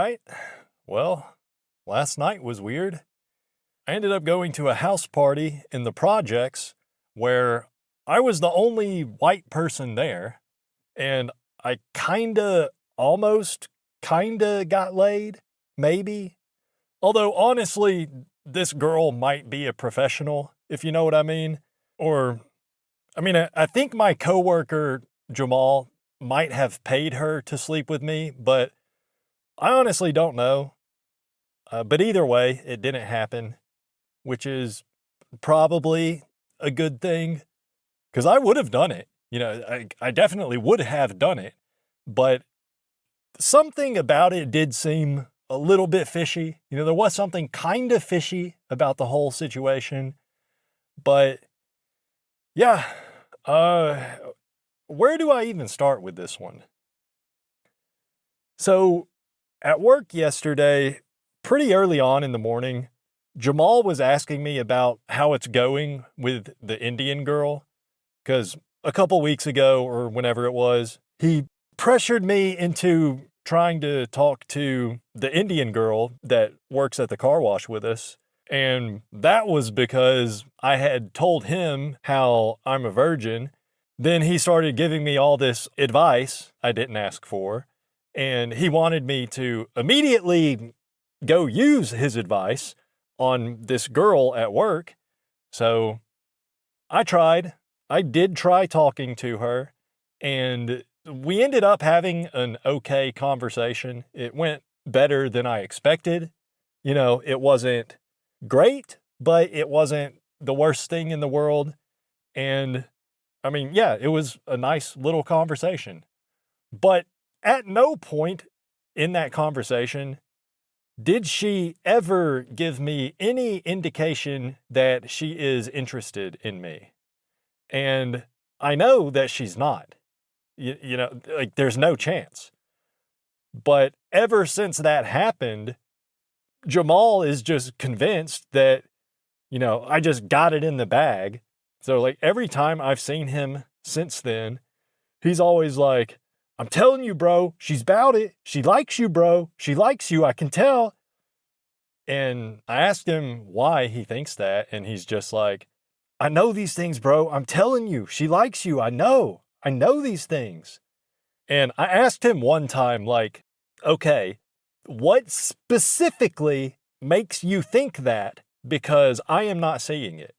right. Well, last night was weird. I ended up going to a house party in the projects where I was the only white person there, and I almost kinda got laid, maybe. Although, honestly, this girl might be a professional, if you know what I mean. Or, I think my coworker, Jamal, might have paid her to sleep with me, but I honestly don't know. But either way, it didn't happen, which is probably a good thing because I would have done it. I definitely would have done it, but something about it did seem a little bit fishy. There was something kind of fishy about the whole situation, but yeah, where do I even start with this one? So at work yesterday, pretty early on in the morning, Jamal was asking me about how it's going with the Indian girl, because a couple weeks ago or whenever it was, he pressured me into trying to talk to the Indian girl that works at the car wash with us. And that was because I had told him how I'm a virgin. Then he started giving me all this advice I didn't ask for. And he wanted me to immediately go use his advice on this girl at work. So I tried. I did try talking to her, and we ended up having an okay conversation. It went better than I expected. It wasn't great, but it wasn't the worst thing in the world. And yeah, it was a nice little conversation. But at no point in that conversation did she ever give me any indication that she is interested in me. And I know that she's not. There's no chance. But ever since that happened, Jamal is just convinced that, I just got it in the bag. So, every time I've seen him since then, he's always like, I'm telling you, bro, she's about it. She likes you, bro. She likes you. I can tell. And I asked him why he thinks that. And he's just like, I know these things, bro. I'm telling you, she likes you. I know these things. And I asked him one time, okay, what specifically makes you think that? Because I am not seeing it.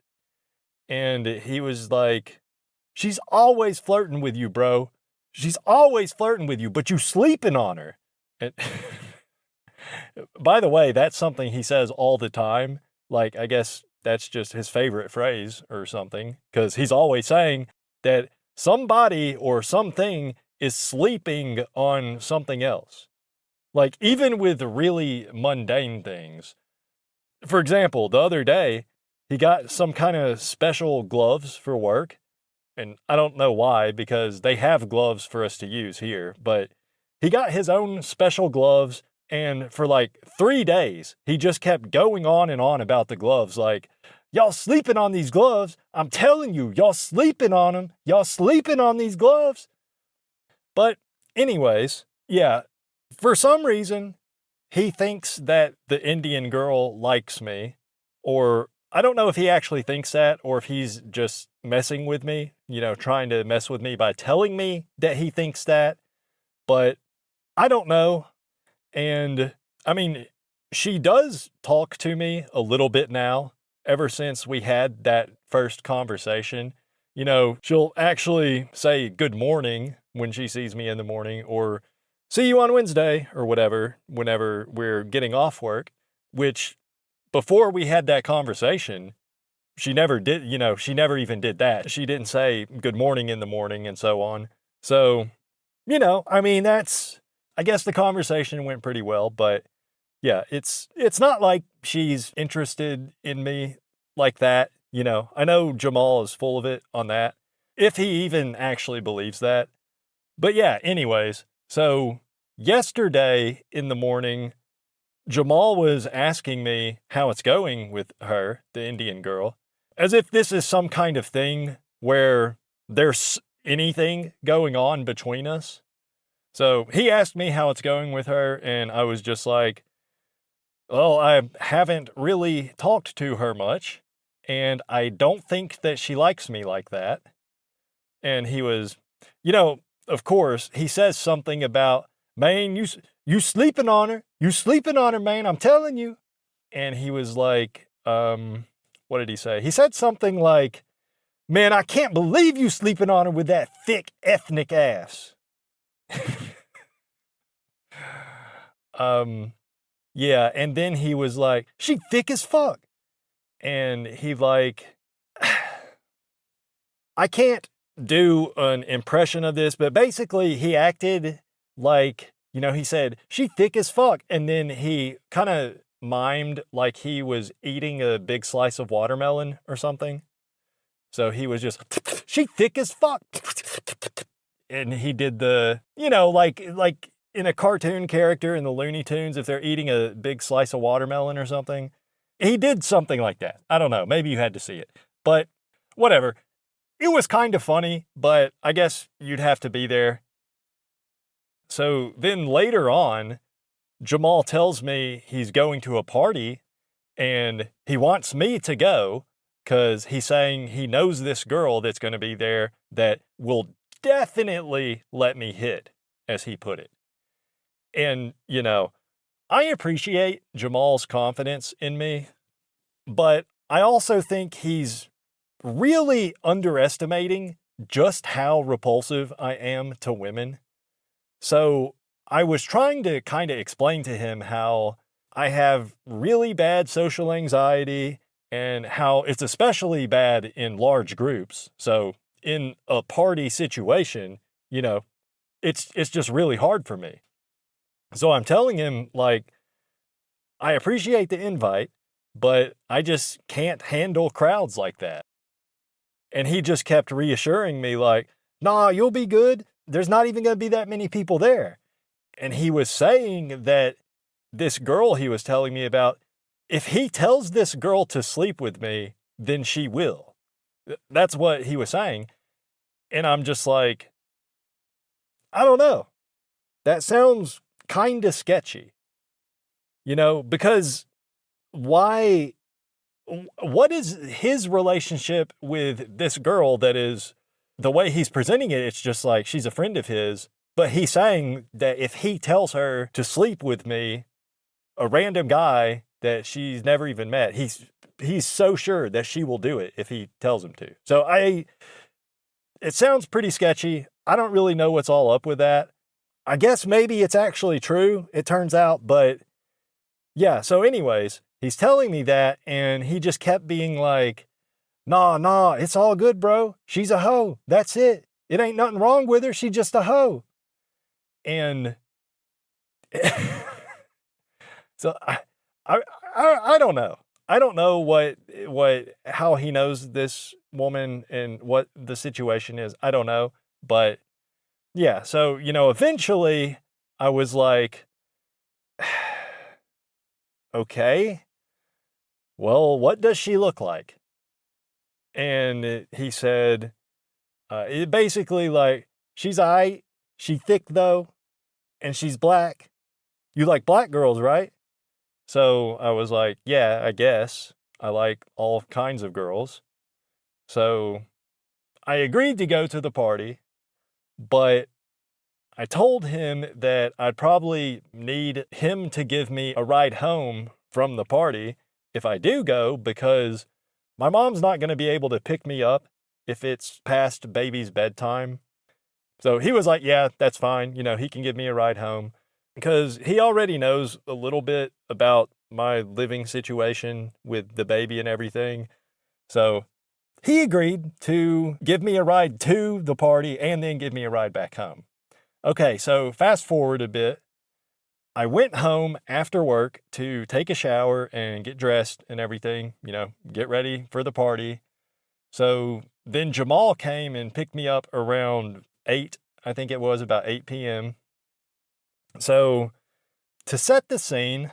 And he was like, she's always flirting with you, bro. She's always flirting with you, but you sleeping on her. And by the way, that's something he says all the time. I guess that's just his favorite phrase or something, because he's always saying that somebody or something is sleeping on something else. Even with really mundane things. For example, the other day, he got some kind of special gloves for work. And I don't know why, because they have gloves for us to use here, but he got his own special gloves, and for 3 days, he just kept going on and on about the gloves, y'all sleeping on these gloves. I'm telling you, y'all sleeping on them. Y'all sleeping on these gloves. But anyways, yeah, for some reason, he thinks that the Indian girl likes me, or I don't know if he actually thinks that or if he's just messing with me, trying to mess with me by telling me that he thinks that, but I don't know. And she does talk to me a little bit now, ever since we had that first conversation. She'll actually say good morning when she sees me in the morning, or see you on Wednesday or whatever, whenever we're getting off work, which before we had that conversation, she never did, she never even did that. She didn't say good morning in the morning and so on. So, I guess the conversation went pretty well, but yeah, it's not like she's interested in me like that. I know Jamal is full of it on that, if he even actually believes that. But yeah, anyways, so yesterday in the morning, Jamal was asking me how it's going with her, the Indian girl, as if this is some kind of thing where there's anything going on between us. So he asked me how it's going with her, and I was just like, well, I haven't really talked to her much, and I don't think that she likes me like that. And he was, you know, of course, he says something about, man, you sleeping on her. You sleeping on her, man. I'm telling you. And he was like, what did he say? He said something like, man, I can't believe you sleeping on her with that thick ethnic ass. Yeah, and then he was like, she thick as fuck. And he like, I can't do an impression of this, but basically he acted like, he said, she thick as fuck. And then he kind of mimed like he was eating a big slice of watermelon or something. So he was just, she thick as fuck. And he did the, like in a cartoon character in the Looney Tunes, if they're eating a big slice of watermelon or something. He did something like that. I don't know. Maybe you had to see it. But whatever. It was kind of funny, but I guess you'd have to be there. So then later on, Jamal tells me he's going to a party and he wants me to go because he's saying he knows this girl that's going to be there that will definitely let me hit, as he put it. And, I appreciate Jamal's confidence in me, but I also think he's really underestimating just how repulsive I am to women. So I was trying to kind of explain to him how I have really bad social anxiety and how it's especially bad in large groups. So in a party situation, it's just really hard for me. So I'm telling him, like, I appreciate the invite, but I just can't handle crowds like that. And he just kept reassuring me, like, nah, you'll be good. There's not even going to be that many people there. And he was saying that this girl he was telling me about, if he tells this girl to sleep with me, then she will. That's what he was saying. And I'm just like, I don't know. That sounds kind of sketchy. Because what is his relationship with this girl that is the way he's presenting it? It's just like she's a friend of his, but he's saying that if he tells her to sleep with me, a random guy that she's never even met, he's so sure that she will do it if he tells him to. So it sounds pretty sketchy. I don't really know what's all up with that. I guess maybe it's actually true, it turns out, but yeah. So anyways, he's telling me that, and he just kept being like, nah, it's all good, bro. She's a hoe. That's it. It ain't nothing wrong with her. She's just a hoe. And so I don't know. I don't know how he knows this woman and what the situation is. I don't know. But yeah, so, eventually I was like, okay, well, what does she look like? And he said, it basically like, she's aight, she thick though, and she's black. You like black girls, right? So I was like, yeah, I guess. I like all kinds of girls. So I agreed to go to the party, but I told him that I'd probably need him to give me a ride home from the party if I do go, because my mom's not going to be able to pick me up if it's past baby's bedtime. So he was like, yeah, that's fine. He can give me a ride home because he already knows a little bit about my living situation with the baby and everything. So he agreed to give me a ride to the party and then give me a ride back home. Okay, so fast forward a bit. I went home after work to take a shower and get dressed and everything, get ready for the party. So then Jamal came and picked me up around 8, I think it was about 8 p.m. So to set the scene,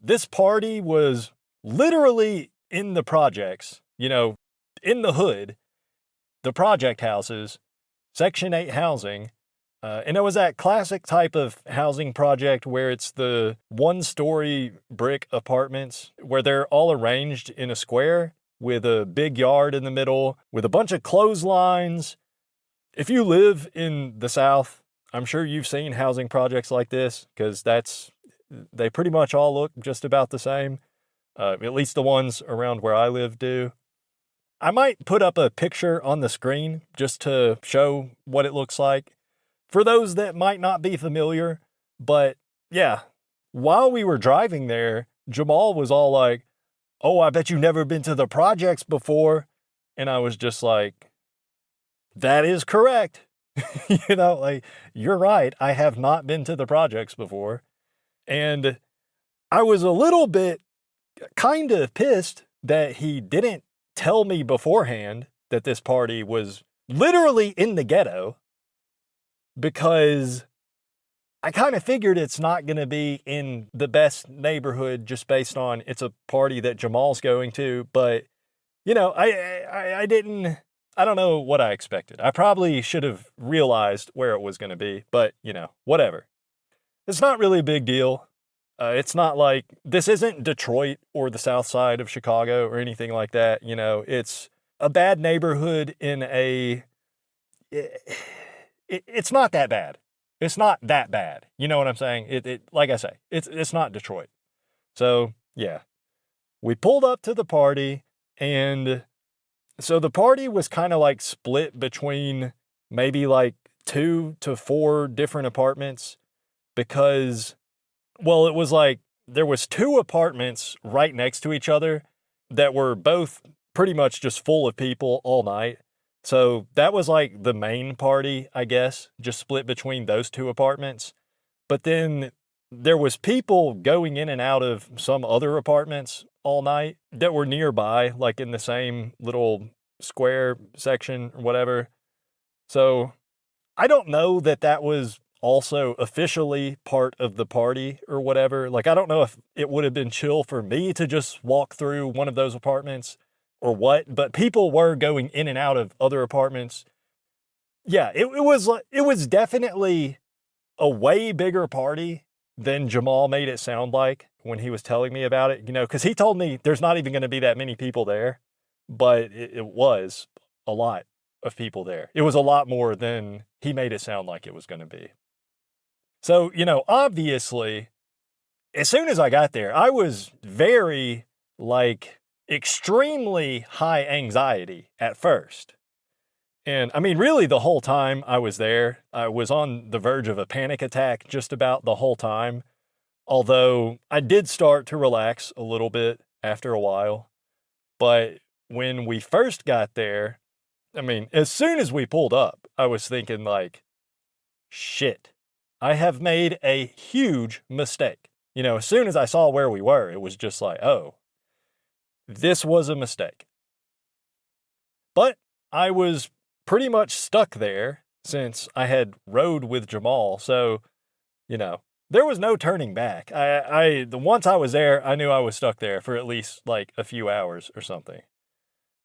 this party was literally in the projects, in the hood, the project houses, Section 8 housing. And it was that classic type of housing project where it's the one-story brick apartments where they're all arranged in a square with a big yard in the middle with a bunch of clotheslines. If you live in the South, I'm sure you've seen housing projects like this because they pretty much all look just about the same. At least the ones around where I live do. I might put up a picture on the screen just to show what it looks like for those that might not be familiar. But yeah, while we were driving there, Jamal was all like, "Oh, I bet you've never been to the projects before." And I was just like, "That is correct." Like, you're right. I have not been to the projects before. And I was a little bit kind of pissed that he didn't tell me beforehand that this party was literally in the ghetto, because I kind of figured it's not going to be in the best neighborhood just based on it's a party that Jamal's going to. But, I don't know what I expected. I probably should have realized where it was going to be, but, whatever. It's not really a big deal. It's not like, this isn't Detroit or the South Side of Chicago or anything like that. It's a bad neighborhood it's not that bad. It's not that bad. You know what I'm saying? Like I say, it's not Detroit. So yeah, we pulled up to the party, and so the party was kind of like split between maybe like 2 to 4 different apartments because, well, it was like there was 2 apartments right next to each other that were both pretty much just full of people all night. So that was like the main party, I guess, just split between those 2 apartments. But then there was people going in and out of some other apartments all night that were nearby, like in the same little square section or whatever. So I don't know that was also officially part of the party or whatever. Like, I don't know if it would have been chill for me to just walk through one of those apartments or what, but people were going in and out of other apartments. Yeah, it was definitely a way bigger party than Jamal made it sound like when he was telling me about it, because he told me there's not even going to be that many people there, but it was a lot of people there. It was a lot more than he made it sound like it was going to be. So, obviously, as soon as I got there, I was very, extremely high anxiety at first. And I mean, really, the whole time I was there, I was on the verge of a panic attack just about the whole time. Although I did start to relax a little bit after a while. But when we first got there, I mean, as soon as we pulled up, I was thinking shit, I have made a huge mistake. As soon as I saw where we were, it was just like, oh, this was a mistake. But I was pretty much stuck there since I had rode with Jamal. So, there was no turning back. Once I was there, I knew I was stuck there for at least a few hours or something.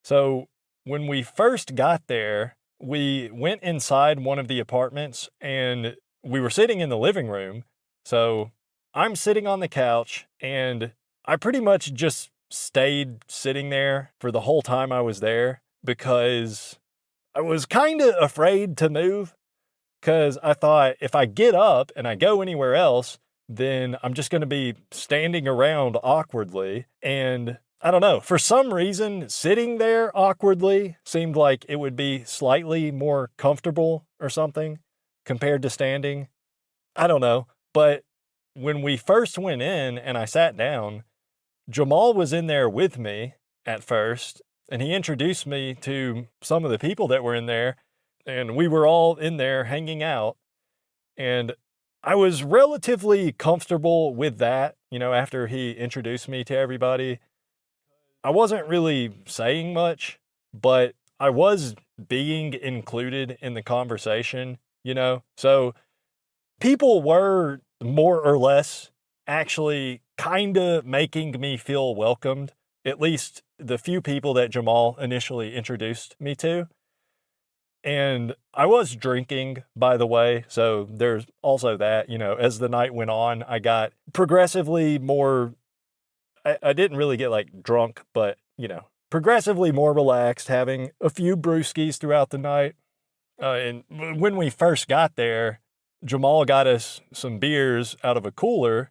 So when we first got there, we went inside one of the apartments and we were sitting in the living room. So I'm sitting on the couch and I pretty much just stayed sitting there for the whole time I was there because I was kind of afraid to move, because I thought if I get up and I go anywhere else, then I'm just going to be standing around awkwardly. And I don't know, for some reason, sitting there awkwardly seemed like it would be slightly more comfortable or something compared to standing. I don't know. But when we first went in and I sat down, Jamal was in there with me at first, and he introduced me to some of the people that were in there, and we were all in there hanging out. And I was relatively comfortable with that, after he introduced me to everybody. I wasn't really saying much, but I was being included in the conversation, So people were more or less actually kind of making me feel welcomed, at least the few people that Jamal initially introduced me to. And I was drinking, by the way, so there's also that, as the night went on, I got progressively more. I didn't really get like drunk, but, progressively more relaxed, having a few brewskis throughout the night. And when we first got there, Jamal got us some beers out of a cooler.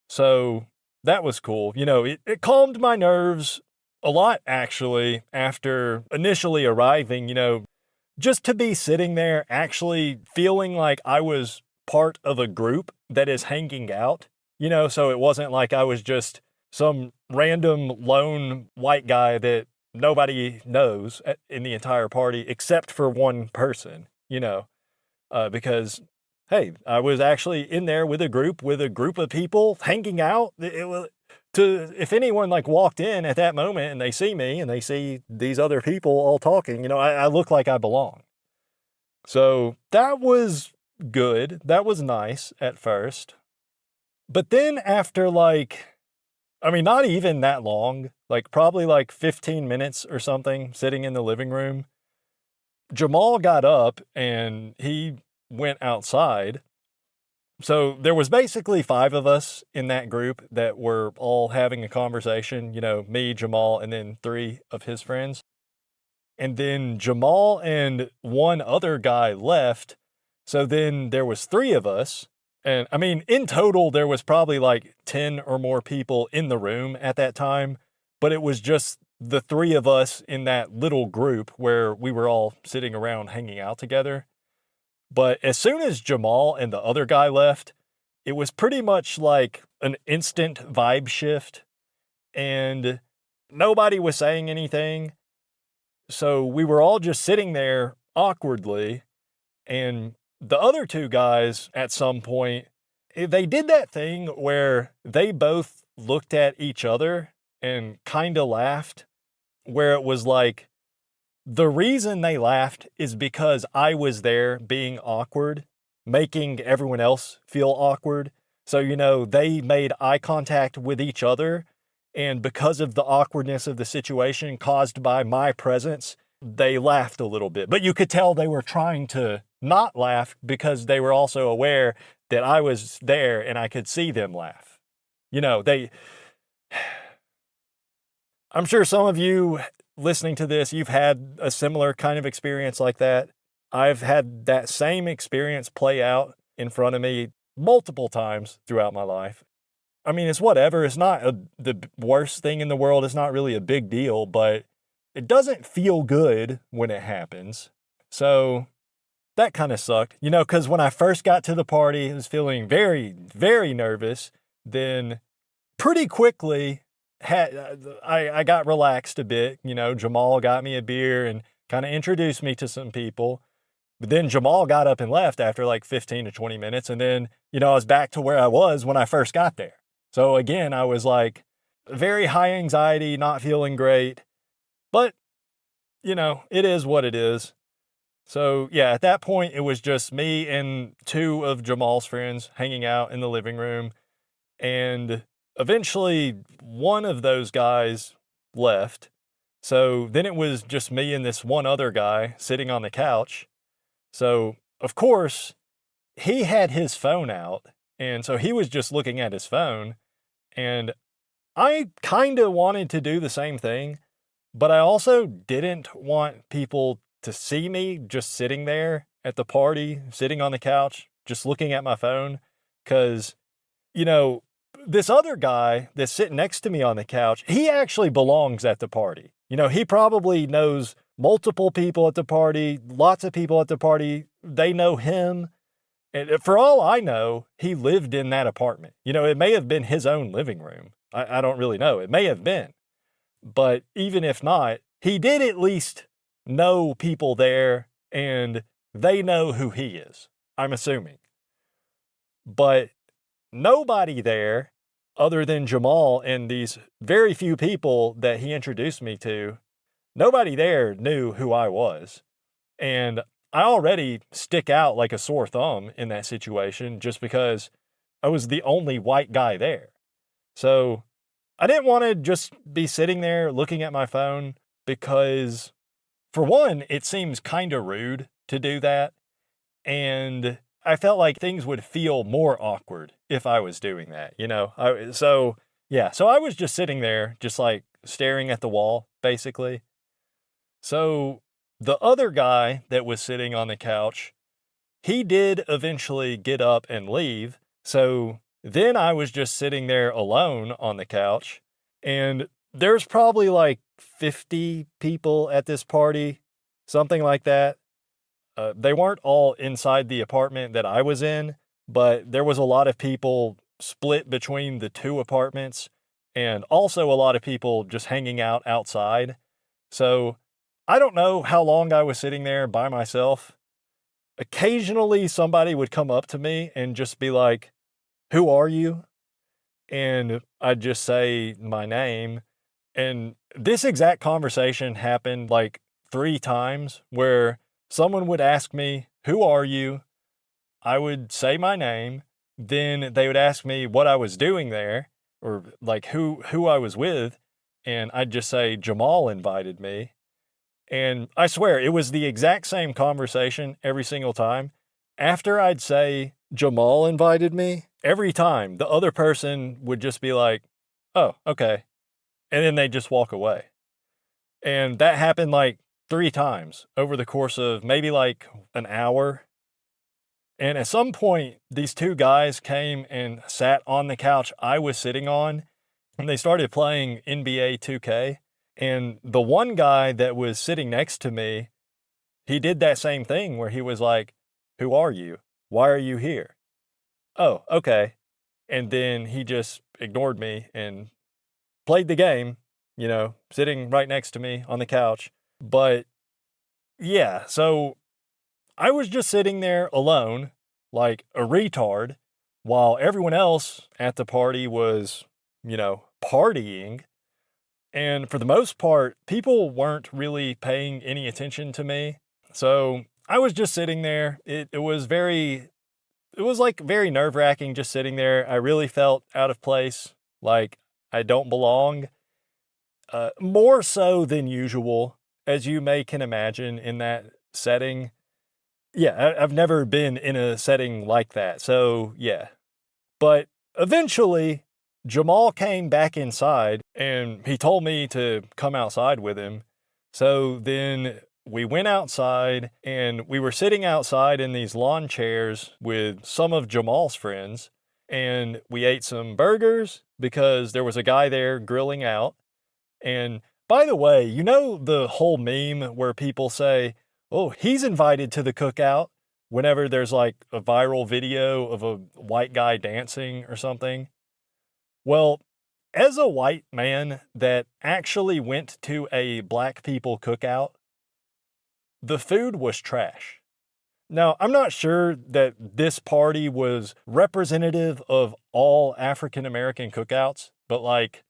So that was cool. It calmed my nerves a lot, actually, after initially arriving, just to be sitting there actually feeling like I was part of a group that is hanging out, so it wasn't like I was just some random lone white guy that nobody knows in the entire party except for one person, because hey, I was actually in there with a group of people hanging out. It was if anyone like walked in at that moment and they see me and they see these other people all talking, I look like I belong. So that was good. That was nice at first. But then after not even that long, like probably like 15 minutes or something sitting in the living room, Jamal got up and he went outside. So there was basically 5 of us in that group that were all having a conversation, me, Jamal, and then 3 of his friends. And then Jamal and one other guy left. So then there was 3 of us. And in total, there was probably like 10 or more people in the room at that time, but it was just the 3 of us in that little group where we were all sitting around hanging out together. But as soon as Jamal and the other guy left, it was pretty much like an instant vibe shift, and nobody was saying anything. So we were all just sitting there awkwardly, and the other 2 guys at some point, they did that thing where they both looked at each other and kind of laughed, where it was like, the reason they laughed is because I was there being awkward, making everyone else feel awkward. So, they made eye contact with each other. And because of the awkwardness of the situation caused by my presence, they laughed a little bit. But you could tell they were trying to not laugh because they were also aware that I was there and I could see them laugh. I'm sure some of you listening to this, you've had a similar kind of experience like that. I've had that same experience play out in front of me multiple times throughout my life. It's whatever. It's not the worst thing in the world. It's not really a big deal, but it doesn't feel good when it happens. So that kind of sucked, because when I first got to the party, I was feeling very, very nervous. Then pretty quickly, I got relaxed a bit. Jamal got me a beer and kind of introduced me to some people. But then Jamal got up and left after like 15 to 20 minutes. And then, I was back to where I was when I first got there. So again, I was like very high anxiety, not feeling great. But, it is what it is. So yeah, at that point, it was just me and 2 of Jamal's friends hanging out in the living room. And eventually, one of those guys left. So then it was just me and this one other guy sitting on the couch. So, of course, he had his phone out. And so he was just looking at his phone. And I kind of wanted to do the same thing, but I also didn't want people to see me just sitting there at the party, sitting on the couch, just looking at my phone. Because, this other guy that's sitting next to me on the couch, he actually belongs at the party. He probably knows multiple people at the party, lots of people at the party. They know him. And for all I know, he lived in that apartment. It may have been his own living room. I don't really know. It may have been. But even if not, he did at least know people there, and they know who he is, I'm assuming. But nobody there, other than Jamal and these very few people that he introduced me to, nobody there knew who I was. And I already stick out like a sore thumb in that situation just because I was the only white guy there. So I didn't want to just be sitting there looking at my phone because, for one, it seems kind of rude to do that. And I felt like things would feel more awkward if I was doing that, you know? So I was just sitting there, just like staring at the wall, basically. So the other guy that was sitting on the couch, he did eventually get up and leave. So then I was just sitting there alone on the couch. And there's probably like 50 people at this party, something like that. They weren't all inside the apartment that I was in, but there was a lot of people split between the two apartments and also a lot of people just hanging out outside. So I don't know how long I was sitting there by myself. Occasionally somebody would come up to me and just be like, "Who are you?" And I'd just say my name. And this exact conversation happened like 3 times where someone would ask me, "Who are you?" I would say my name. Then they would ask me what I was doing there or like who I was with. And I'd just say Jamal invited me. And I swear it was the exact same conversation every single time. After I'd say Jamal invited me, every time the other person would just be like, "Oh, okay." And then they'd just walk away. And that happened like 3 times over the course of maybe like an hour. And at some point, these two guys came and sat on the couch I was sitting on, and they started playing NBA 2K. And the one guy that was sitting next to me, he did that same thing where he was like, "Who are you? Why are you here?" "Oh, okay." And then he just ignored me and played the game, sitting right next to me on the couch. But yeah, so I was just sitting there alone, like a retard, while everyone else at the party was, partying. And for the most part, people weren't really paying any attention to me. So I was just sitting there. It was like very nerve-wracking just sitting there. I really felt out of place, like I don't belong, more so than usual, as you can imagine in that setting. Yeah, I've never been in a setting like that. So yeah, but eventually Jamal came back inside and he told me to come outside with him. So then we went outside and we were sitting outside in these lawn chairs with some of Jamal's friends. And we ate some burgers because there was a guy there grilling out. And by the way, you know the whole meme where people say, "Oh, he's invited to the cookout," whenever there's like a viral video of a white guy dancing or something? Well, as a white man that actually went to a black people cookout, the food was trash. Now, I'm not sure that this party was representative of all African American cookouts, but like,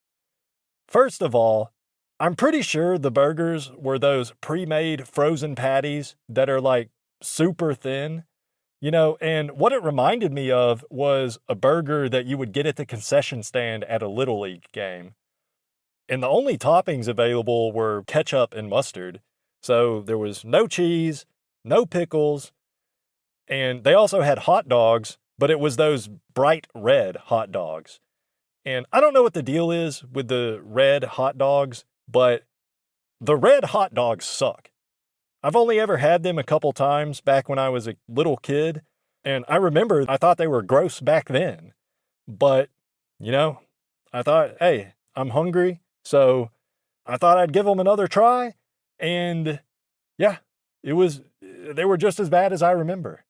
first of all, I'm pretty sure the burgers were those pre-made frozen patties that are like super thin, and what it reminded me of was a burger that you would get at the concession stand at a Little League game. And the only toppings available were ketchup and mustard. So there was no cheese, no pickles, and they also had hot dogs, but it was those bright red hot dogs. And I don't know what the deal is with the red hot dogs, but the red hot dogs suck. I've only ever had them a couple times back when I was a little kid, and I remember I thought they were gross back then. But, I thought, hey, I'm hungry, so I thought I'd give them another try, and yeah, they were just as bad as I remember.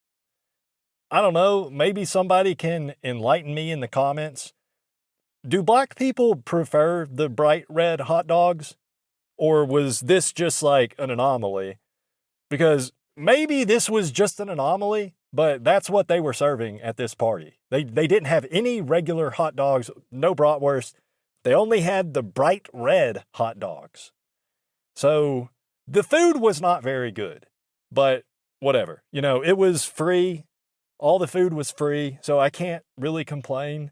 I don't know, maybe somebody can enlighten me in the comments. Do black people prefer the bright red hot dogs? Or was this just like an anomaly? Because maybe this was just an anomaly, but that's what they were serving at this party. They didn't have any regular hot dogs, no bratwurst. They only had the bright red hot dogs. So the food was not very good, but whatever. It was free. All the food was free, so I can't really complain.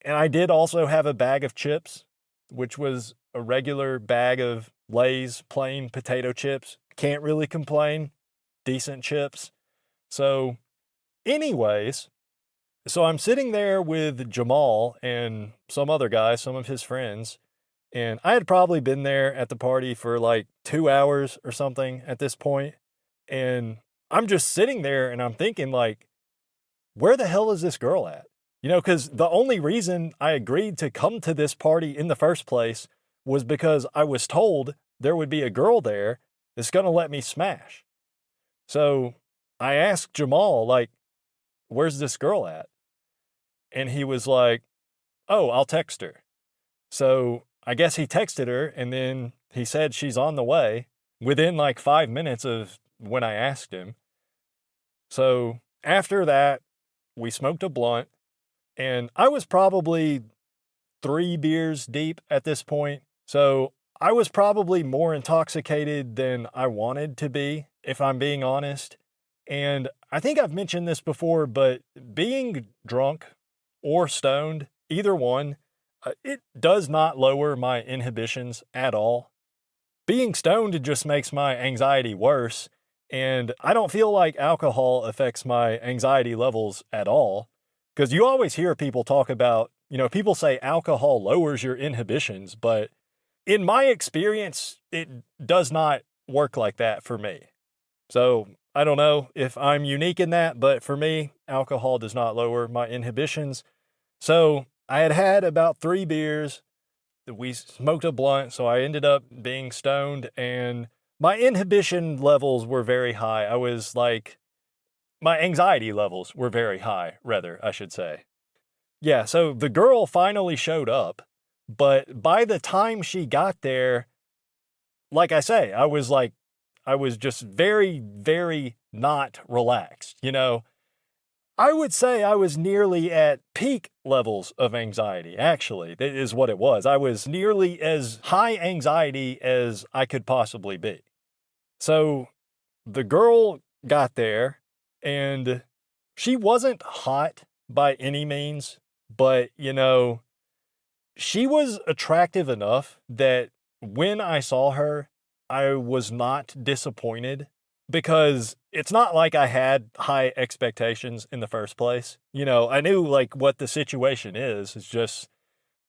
And I did also have a bag of chips, which was a regular bag of Lay's plain potato chips. Can't really complain. decent chips. So, anyways, so I'm sitting there with Jamal and some other guy, some of his friends, and I had probably been there at the party for like 2 hours or something at this point. And I'm just sitting there and I'm thinking, like, where the hell is this girl at? Because the only reason I agreed to come to this party in the first place was because I was told there would be a girl there that's going to let me smash. So I asked Jamal, like, where's this girl at? And he was like, oh, I'll text her. So I guess he texted her and then he said she's on the way within like 5 minutes of when I asked him. So after that, we smoked a blunt and I was probably 3 beers deep at this point. So I was probably more intoxicated than I wanted to be, if I'm being honest. And I think I've mentioned this before, but being drunk or stoned, either one, it does not lower my inhibitions at all. Being stoned just makes my anxiety worse, and I don't feel like alcohol affects my anxiety levels at all. Because you always hear people talk about, people say alcohol lowers your inhibitions, but in my experience, it does not work like that for me. So I don't know if I'm unique in that, but for me, alcohol does not lower my inhibitions. So I had about 3 beers. We smoked a blunt, so I ended up being stoned, and my inhibition levels were very high. My anxiety levels were very high, rather, I should say. Yeah, so the girl finally showed up, but by the time she got there, like I say, I was just very, very not relaxed, I would say I was nearly at peak levels of anxiety, actually. That is what it was. I was nearly as high anxiety as I could possibly be. So the girl got there, and she wasn't hot by any means, but, she was attractive enough that when I saw her, I was not disappointed because it's not like I had high expectations in the first place. I knew like what the situation is. It's just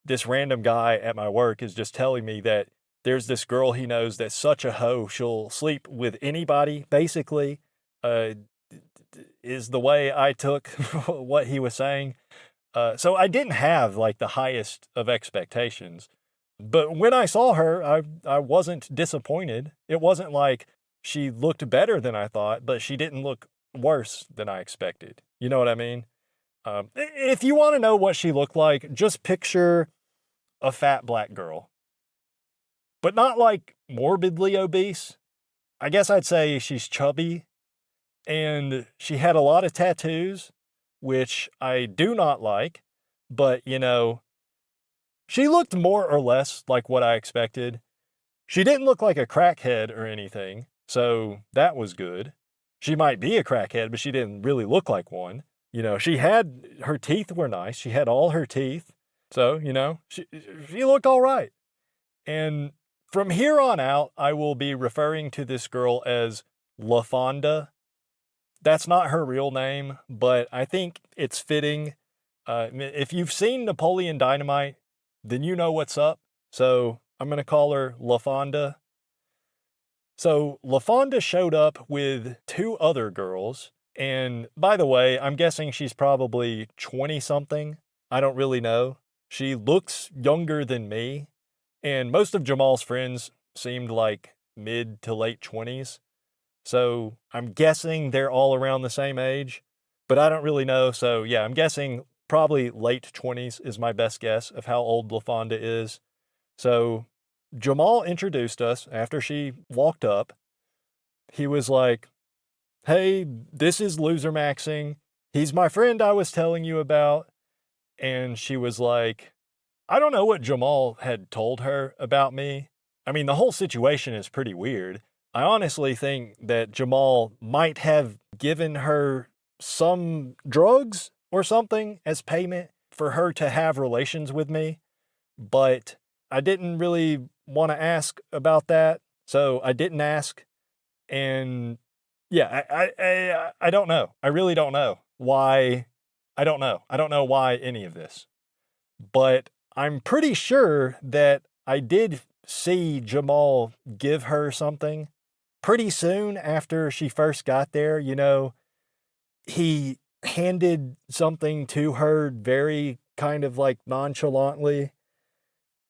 this random guy at my work is just telling me that there's this girl he knows that's such a hoe. She'll sleep with anybody, basically, is the way I took what he was saying. So I didn't have like the highest of expectations. But when I saw her, I wasn't disappointed. It wasn't like she looked better than I thought, but she didn't look worse than I expected. You know what I mean? If you want to know what she looked like, just picture a fat black girl. But not like morbidly obese. I guess I'd say she's chubby. And she had a lot of tattoos, which I do not like. But, she looked more or less like what I expected. She didn't look like a crackhead or anything, so that was good. She might be a crackhead, but she didn't really look like one. Her teeth were nice. She had all her teeth. So, she looked all right. And from here on out, I will be referring to this girl as LaFonda. That's not her real name, but I think it's fitting. If you've seen Napoleon Dynamite, then you know what's up. So I'm going to call her LaFonda. So LaFonda showed up with 2 other girls. And by the way, I'm guessing she's probably 20-something. I don't really know. She looks younger than me. And most of Jamal's friends seemed like mid to late 20s. So I'm guessing they're all around the same age. But I don't really know. So yeah, I'm guessing probably late 20s is my best guess of how old LaFonda is. So Jamal introduced us after she walked up. He was like, hey, this is Loser Maxing. He's my friend I was telling you about. And she was like, I don't know what Jamal had told her about me. I mean, the whole situation is pretty weird. I honestly think that Jamal might have given her some drugs or something as payment for her to have relations with me, but I didn't really want to ask about that, so I didn't ask. And Yeah, I don't know. I really don't know why. I don't know. I don't know why any of this. But I'm pretty sure that I did see Jamal give her something pretty soon after she first got there. He handed something to her very kind of like nonchalantly.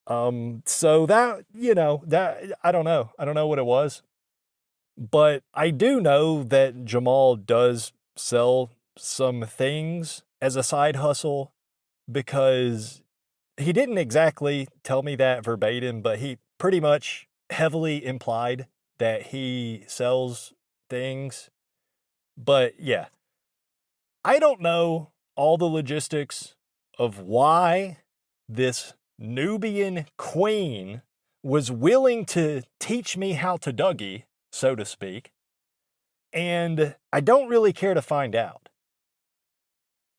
So that, that I don't know. I don't know what it was, but I do know that Jamal does sell some things as a side hustle because he didn't exactly tell me that verbatim, but he pretty much heavily implied that he sells things. But yeah, I don't know all the logistics of why this Nubian queen was willing to teach me how to Dougie, so to speak, and I don't really care to find out.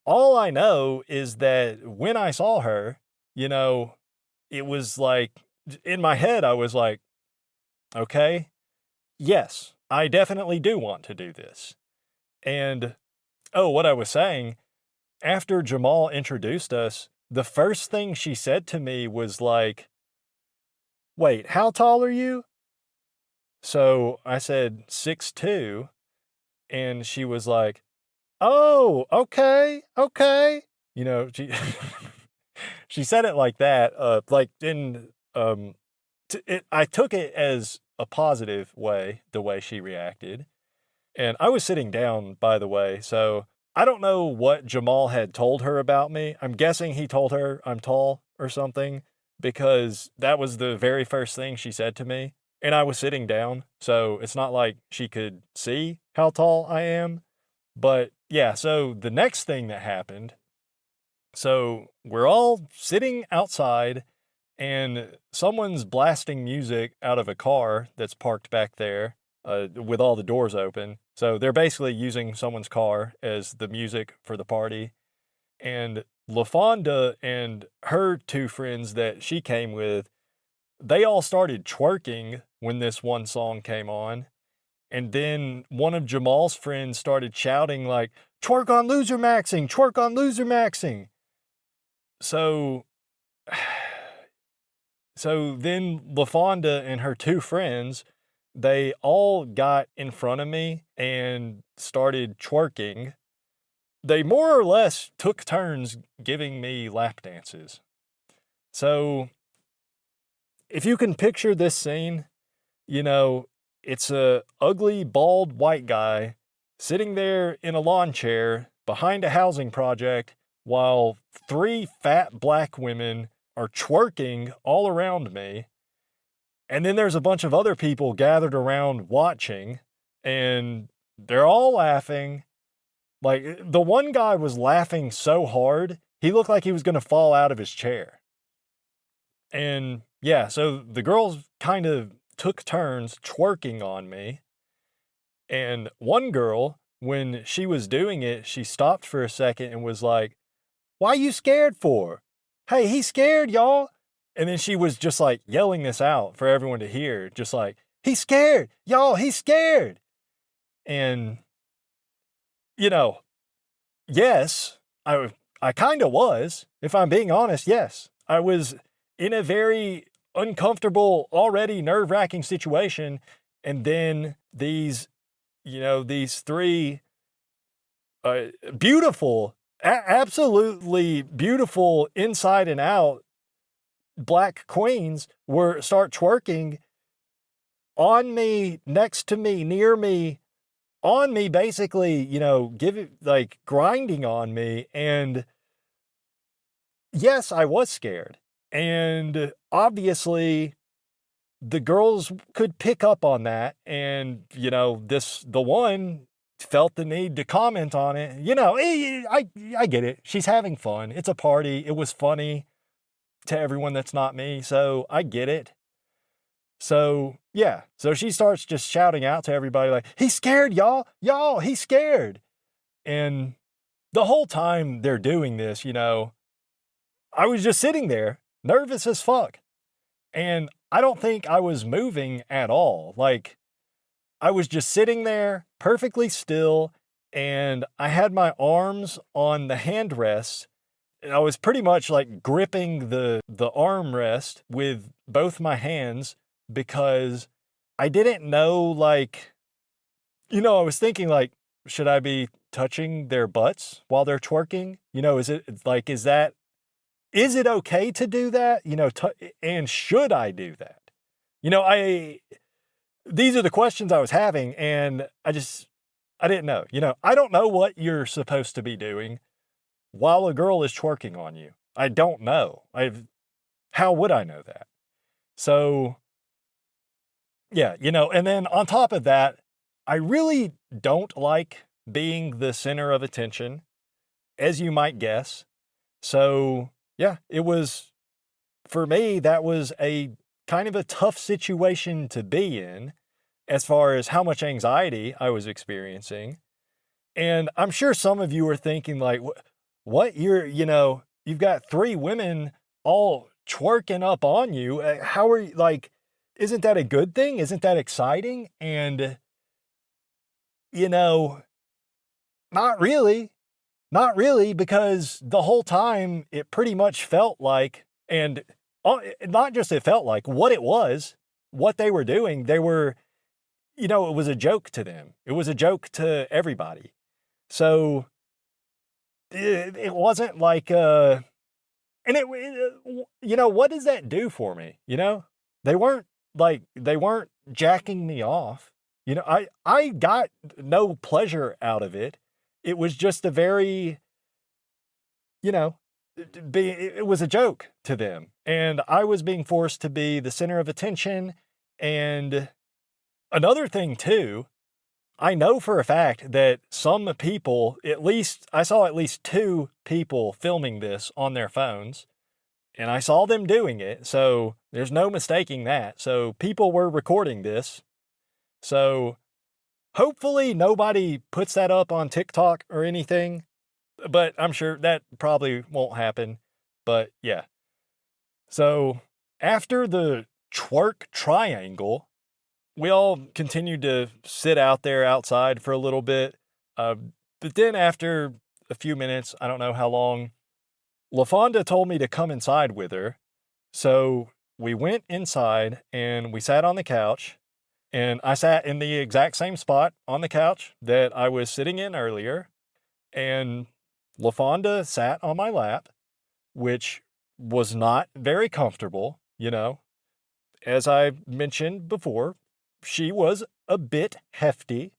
All I know is that when I saw her, you know, it was like in my head, I was like, okay, yes, I definitely do want to do this. And oh, what I was saying, after Jamal introduced us, the first thing she said to me was like, wait, how tall are you? So I said 6'2", and she was like, oh, okay, okay. She she said it like that, like in I took it as a positive way, the way she reacted. And I was sitting down, by the way, so I don't know what Jamal had told her about me. I'm guessing he told her I'm tall or something because that was the very first thing she said to me. And I was sitting down, so it's not like she could see how tall I am. But yeah, so the next thing that happened, so we're all sitting outside and someone's blasting music out of a car that's parked back there with all the doors open. So they're basically using someone's car as the music for the party. And LaFonda and her two friends that she came with, they all started twerking when this one song came on. And then one of Jamal's friends started shouting like, twerk on loser maxing, twerk on loser maxing. So So then LaFonda and her two friends, they all got in front of me and started twerking. They more or less took turns giving me lap dances. So if you can picture this scene, you know, it's a ugly, bald white guy sitting there in a lawn chair behind a housing project while three fat black women are twerking all around me. And then there's a bunch of other people gathered around watching, and they're all laughing. Like, the one guy was laughing so hard, he looked like he was going to fall out of his chair. And yeah, so the girls kind of took turns twerking on me. And one girl, when she was doing it, she stopped for a second and was like, why you scared for? Hey, he's scared, y'all. And then she was just like yelling this out for everyone to hear, just like, he's scared, y'all, he's scared. And, you know, yes, I kind of was, if I'm being honest, yes. I was in a very uncomfortable, already nerve-wracking situation. And then these three beautiful, absolutely beautiful inside and out black queens start twerking on me, next to me, near me, on me, basically, like grinding on me. And yes, I was scared. And obviously the girls could pick up on that. And, the one felt the need to comment on it. I get it. She's having fun. It's a party. It was funny to everyone that's not me. So I get it. So yeah. So she starts just shouting out to everybody like, he's scared, y'all. Y'all, he's scared. And the whole time they're doing this, I was just sitting there, nervous as fuck. And I don't think I was moving at all. Like, I was just sitting there perfectly still, and I had my arms on the handrests, and I was pretty much like gripping the armrest with both my hands because I didn't know, like, I was thinking, like, should I be touching their butts while they're twerking? Is it like, is it okay to do that? And should I do that? These are the questions I was having, and I didn't know. I don't know what you're supposed to be doing while a girl is twerking on you. I don't know. How would I know that? So, yeah, and then on top of that, I really don't like being the center of attention, as you might guess. So, yeah, for me, that was a kind of a tough situation to be in as far as how much anxiety I was experiencing. And I'm sure some of you are thinking, like, what? You've got 3 women all twerking up on you. How are you, like, isn't that a good thing? Isn't that exciting? And, not really. Not really, because the whole time it pretty much felt like, and not just it felt like, what it was, what they were doing, it was a joke to them. It was a joke to everybody. So it wasn't like, and what does that do for me? They weren't jacking me off. I got no pleasure out of it. It was just a very, it was a joke to them. And I was being forced to be the center of attention. And another thing too, I know for a fact that some people, I saw at least 2 people filming this on their phones, and I saw them doing it. So there's no mistaking that. So people were recording this. So hopefully nobody puts that up on TikTok or anything, but I'm sure that probably won't happen. But yeah. So after the twerk triangle, we all continued to sit out there outside for a little bit. But then after a few minutes, I don't know how long, LaFonda told me to come inside with her. So we went inside and we sat on the couch, and I sat in the exact same spot on the couch that I was sitting in earlier. And LaFonda sat on my lap, which was not very comfortable. As I mentioned before, she was a bit hefty.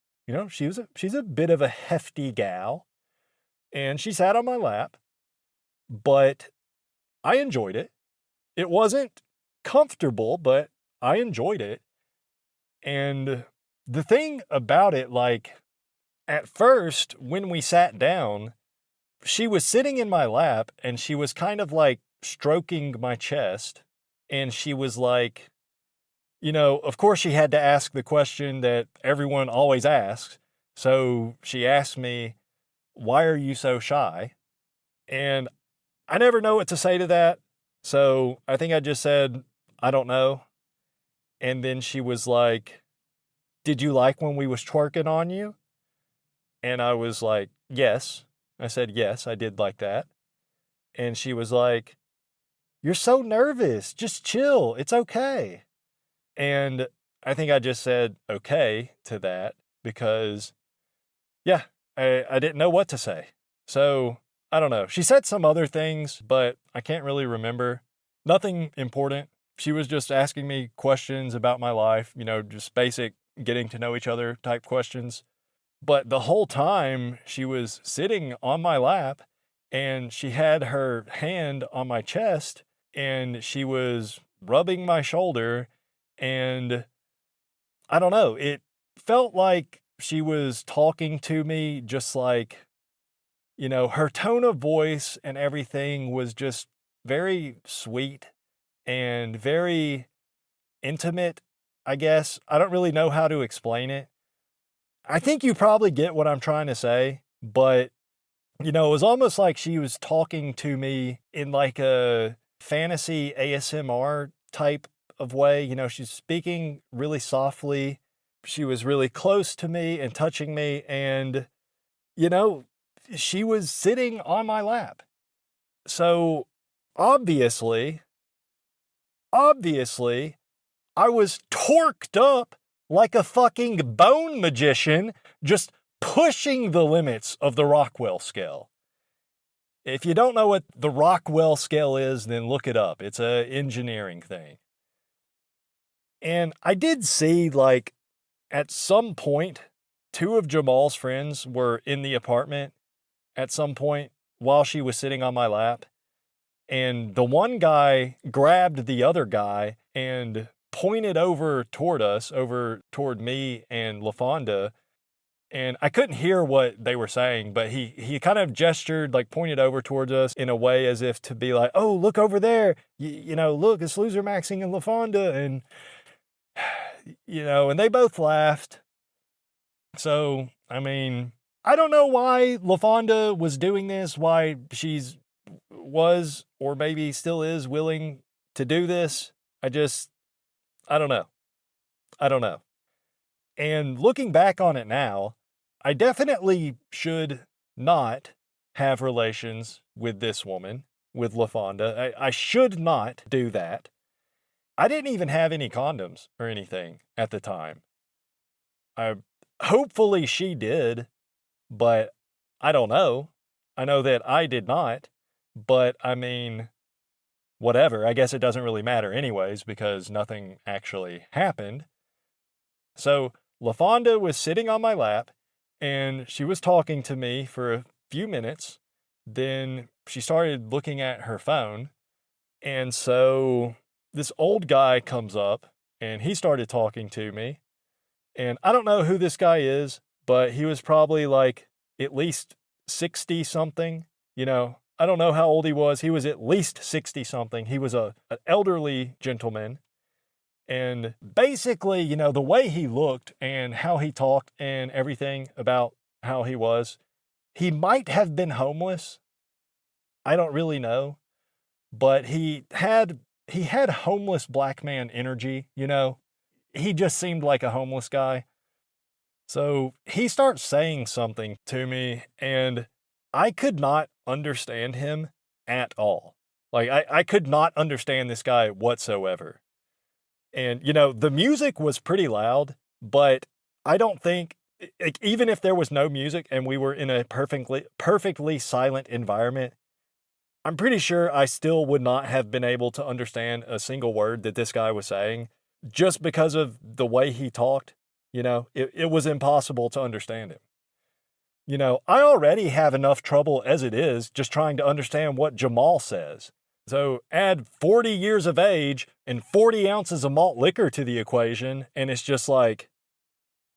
She's a bit of a hefty gal, and she sat on my lap, but I enjoyed it. It wasn't comfortable, but I enjoyed it. And the thing about it, like, at first, when we sat down, she was sitting in my lap and she was kind of like stroking my chest. And she was like, of course, she had to ask the question that everyone always asks. So she asked me, "Why are you so shy?" And I never know what to say to that. So I think I just said, "I don't know." And then she was like, "Did you like when we was twerking on you?" And I was like, "Yes." I said, "Yes, I did like that." And she was like, "You're so nervous. Just chill. It's okay." And I think I just said okay to that because, yeah, I didn't know what to say. So I don't know. She said some other things, but I can't really remember. Nothing important. She was just asking me questions about my life, just basic getting to know each other type questions. But the whole time she was sitting on my lap and she had her hand on my chest and she was rubbing my shoulder, and I don't know, it felt like she was talking to me just like, her tone of voice and everything was just very sweet and very intimate, I guess. I don't really know how to explain it. I think you probably get what I'm trying to say, but, it was almost like she was talking to me in like a fantasy ASMR type of way. She's speaking really softly she was really close to me and touching me, and, she was sitting on my lap. So, obviously, obviously, I was torqued up like a fucking bone magician, just pushing the limits of the Rockwell scale. If you don't know what the Rockwell scale is, then look it up. It's an engineering thing. And I did see, like, at some point, two of Jamal's friends were in the apartment at some point while she was sitting on my lap. And the one guy grabbed the other guy and pointed over toward us, over toward me and LaFonda. And I couldn't hear what they were saying, but he kind of gestured, like pointed over towards us in a way as if to be like, oh, look over there. Look, it's Loser Maxing and LaFonda. And, and they both laughed. So, I mean, I don't know why LaFonda was doing this, why was, or maybe still is, willing to do this. I don't know. I don't know. And looking back on it now, I definitely should not have relations with this woman, with LaFonda. I should not do that. I didn't even have any condoms or anything at the time. Hopefully she did, but I don't know. I know that I did not, but I mean, whatever. I guess it doesn't really matter anyways because nothing actually happened. So LaFonda was sitting on my lap and she was talking to me for a few minutes. Then she started looking at her phone. And so this old guy comes up and he started talking to me. And I don't know who this guy is, but he was probably like at least 60 something. I don't know how old he was. He was at least 60 something. He was an elderly gentleman. And basically, the way he looked and how he talked and everything about how he was, he might have been homeless. I don't really know. But he had homeless black man energy, He just seemed like a homeless guy. So he starts saying something to me, and I could not understand him at all. Like, I could not understand this guy whatsoever. And, the music was pretty loud, but I don't think, like, even if there was no music and we were in a perfectly silent environment, I'm pretty sure I still would not have been able to understand a single word that this guy was saying just because of the way he talked. It was impossible to understand him. I already have enough trouble as it is just trying to understand what Jamal says. So add 40 years of age and 40 ounces of malt liquor to the equation, and it's just like,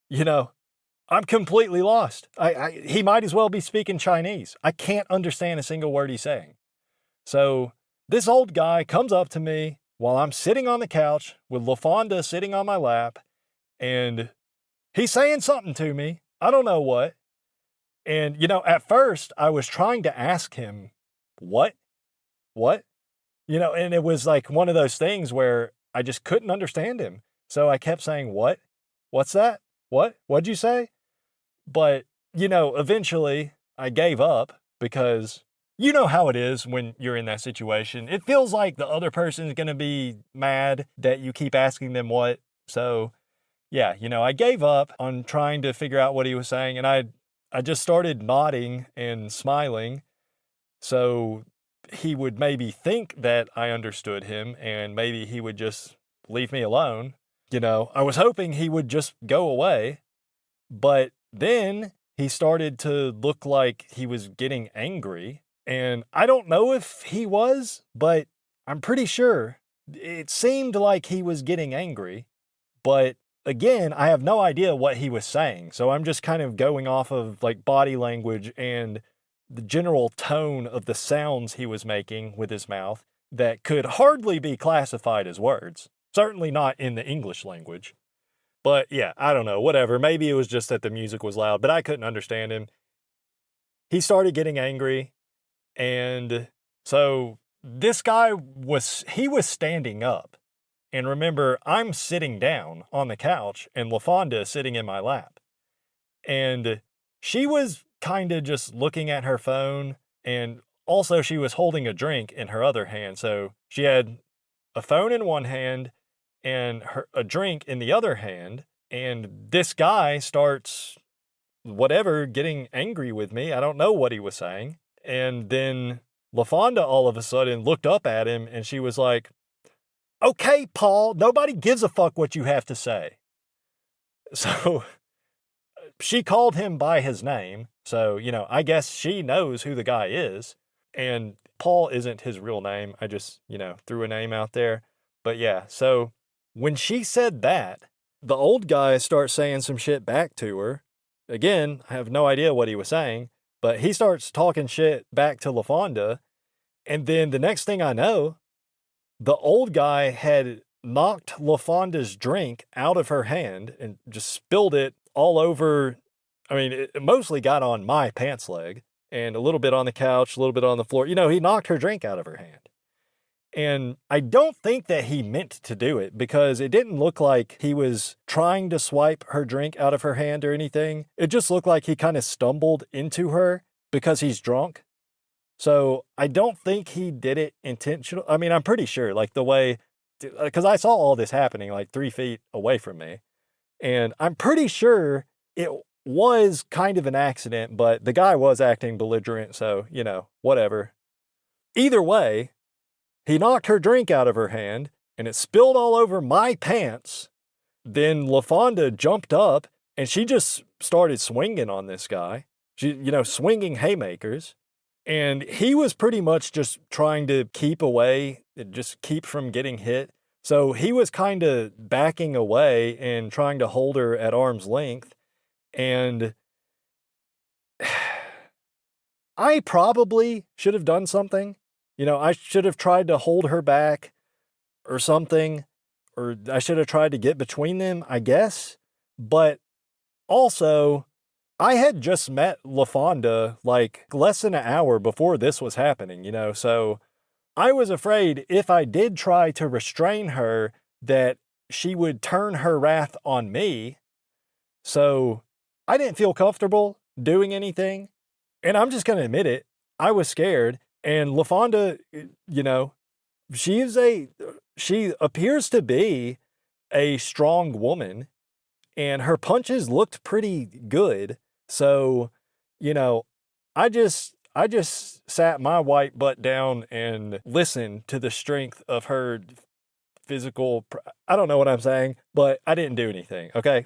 I'm completely lost. He might as well be speaking Chinese. I can't understand a single word he's saying. So this old guy comes up to me while I'm sitting on the couch with LaFonda sitting on my lap, and he's saying something to me. I don't know what. And, at first I was trying to ask him, what? And it was like one of those things where I just couldn't understand him. So I kept saying, what? What's that? What? What'd you say? But, eventually I gave up because you know how it is when you're in that situation. It feels like the other person's going to be mad that you keep asking them what. So, yeah, I gave up on trying to figure out what he was saying. And I just started nodding and smiling. So he would maybe think that I understood him and maybe he would just leave me alone. I was hoping he would just go away. But then he started to look like he was getting angry. And I don't know if he was, but I'm pretty sure it seemed like he was getting angry. But again, I have no idea what he was saying. So I'm just kind of going off of like body language and the general tone of the sounds he was making with his mouth that could hardly be classified as words. Certainly not in the English language. But yeah, I don't know, whatever. Maybe it was just that the music was loud, but I couldn't understand him. He started getting angry. And so this guy was standing up. And remember, I'm sitting down on the couch and LaFonda is sitting in my lap. And she was kind of just looking at her phone. And also, she was holding a drink in her other hand. So she had a phone in one hand and a drink in the other hand. And this guy starts, whatever, getting angry with me. I don't know what he was saying. And then LaFonda all of a sudden looked up at him and she was like, "Okay, Paul, nobody gives a fuck what you have to say." So she called him by his name. So, I guess she knows who the guy is. And Paul isn't his real name. I just, threw a name out there. But yeah, so when she said that, the old guy starts saying some shit back to her. Again, I have no idea what he was saying, but he starts talking shit back to LaFonda. And then the next thing I know, the old guy had knocked LaFonda's drink out of her hand and just spilled it all over. I mean, it mostly got on my pants leg and a little bit on the couch, a little bit on the floor. He knocked her drink out of her hand. And I don't think that he meant to do it because it didn't look like he was trying to swipe her drink out of her hand or anything. It just looked like he kind of stumbled into her because he's drunk. So I don't think he did it intentional. I mean, I'm pretty sure, like the way, because I saw all this happening like 3 feet away from me. And I'm pretty sure it was kind of an accident, but the guy was acting belligerent. So, whatever. Either way, he knocked her drink out of her hand and it spilled all over my pants. Then LaFonda jumped up and she just started swinging on this guy. She, swinging haymakers. And he was pretty much just trying to keep away, just keep from getting hit. So he was kind of backing away and trying to hold her at arm's length. And I probably should have done something. I should have tried to hold her back or something, or I should have tried to get between them, I guess. But also, I had just met LaFonda like less than an hour before this was happening, so I was afraid if I did try to restrain her that she would turn her wrath on me. So I didn't feel comfortable doing anything. And I'm just going to admit it. I was scared. And LaFonda, she appears to be a strong woman and her punches looked pretty good. So, I just sat my white butt down and listened to the strength of her physical. I don't know what I'm saying, but I didn't do anything. Okay.